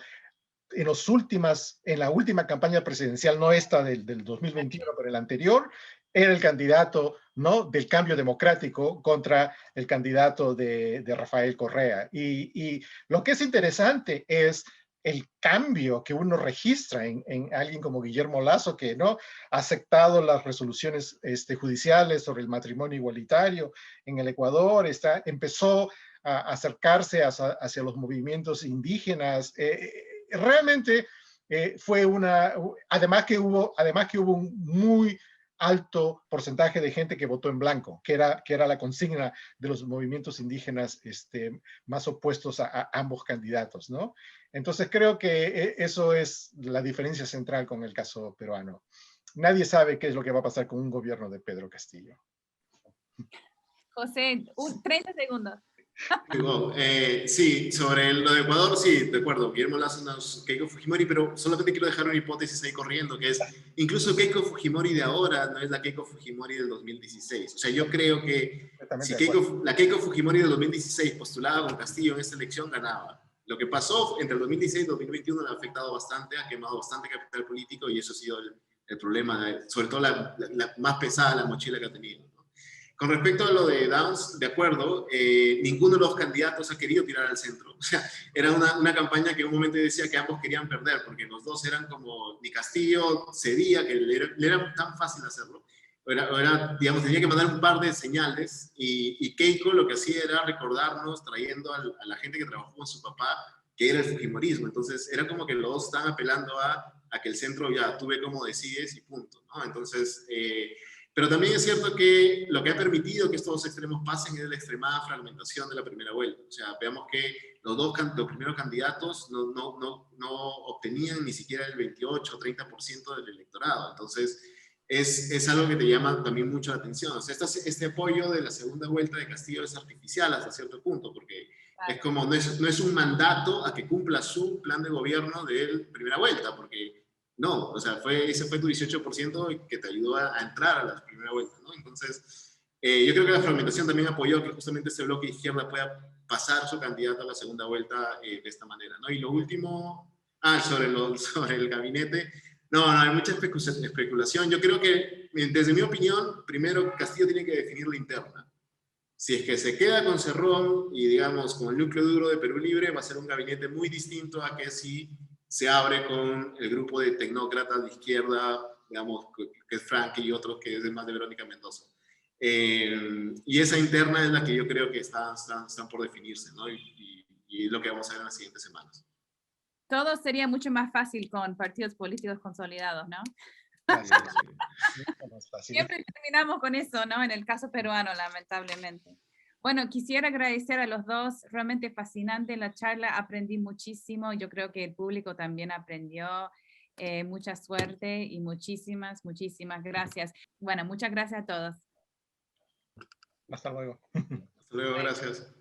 en la última campaña presidencial, no esta del 2021, pero el anterior, era el candidato, ¿no?, del Cambio Democrático contra el candidato de Rafael Correa. Y lo que es interesante es el cambio que uno registra en alguien como Guillermo Lasso, que no ha aceptado las resoluciones judiciales sobre el matrimonio igualitario en el Ecuador, empezó a acercarse hacia los movimientos indígenas. Realmente fue además que hubo un muy alto porcentaje de gente que votó en blanco, que era la consigna de los movimientos indígenas más opuestos a ambos candidatos, ¿no? Entonces creo que eso es la diferencia central con el caso peruano. Nadie sabe qué es lo que va a pasar con un gobierno de Pedro Castillo. José, 30 segundos. Sí, sobre lo de Ecuador, sí, de acuerdo. Guillermo Lasso no es Keiko Fujimori, pero solamente quiero dejar una hipótesis ahí corriendo, que es, incluso Keiko Fujimori de ahora no es la Keiko Fujimori del 2016. O sea, yo creo que si la Keiko Fujimori del 2016 postulaba con Castillo en esta elección, ganaba. Lo que pasó entre el 2016 y el 2021 le ha afectado bastante, ha quemado bastante capital político, y eso ha sido el problema, sobre todo la más pesada, la mochila que ha tenido. Con respecto a lo de Downs, de acuerdo, ninguno de los candidatos ha querido tirar al centro. O sea, era una campaña que en un momento decía que ambos querían perder, porque los dos eran como, ni Castillo cedía, que le era tan fácil hacerlo. Digamos, tenía que mandar un par de señales, y Keiko lo que hacía era recordarnos, trayendo a la gente que trabajó con su papá, que era el fujimorismo. Entonces, era como que los dos estaban apelando a que el centro, ya, tú ve cómo decides y punto, ¿no? Entonces, pero también es cierto que lo que ha permitido que estos dos extremos pasen es la extremada fragmentación de la primera vuelta. O sea, veamos que los primeros candidatos no obtenían ni siquiera el 28 o 30% del electorado. Entonces, es algo que te llama también mucho la atención. O sea, este apoyo de la segunda vuelta de Castillo es artificial hasta cierto punto, porque es como, no es un mandato a que cumpla su plan de gobierno de primera vuelta, porque no, o sea, ese fue tu 18% que te ayudó a entrar a la primera vuelta, ¿no? Entonces, yo creo que la fragmentación también apoyó que justamente este bloque de izquierda pueda pasar su candidato a la segunda vuelta de esta manera, ¿no? Y lo último, sobre el gabinete, no, hay mucha especulación. Yo creo que, desde mi opinión, primero Castillo tiene que definir la interna. Si es que se queda con Cerrón y, digamos, con el núcleo duro de Perú Libre, va a ser un gabinete muy distinto a que si se abre con el grupo de tecnócratas de izquierda, digamos, que es Frank y otros, que es más de Verónica Mendoza. Y esa interna es la que yo creo que están por definirse, ¿no? Y es lo que vamos a ver en las siguientes semanas. Todo sería mucho más fácil con partidos políticos consolidados, ¿no? Siempre terminamos con eso, ¿no? En el caso peruano, lamentablemente. Bueno, quisiera agradecer a los dos, realmente fascinante la charla, aprendí muchísimo, yo creo que el público también aprendió, mucha suerte y muchísimas gracias. Bueno, muchas gracias a todos. Hasta luego. Hasta luego, gracias.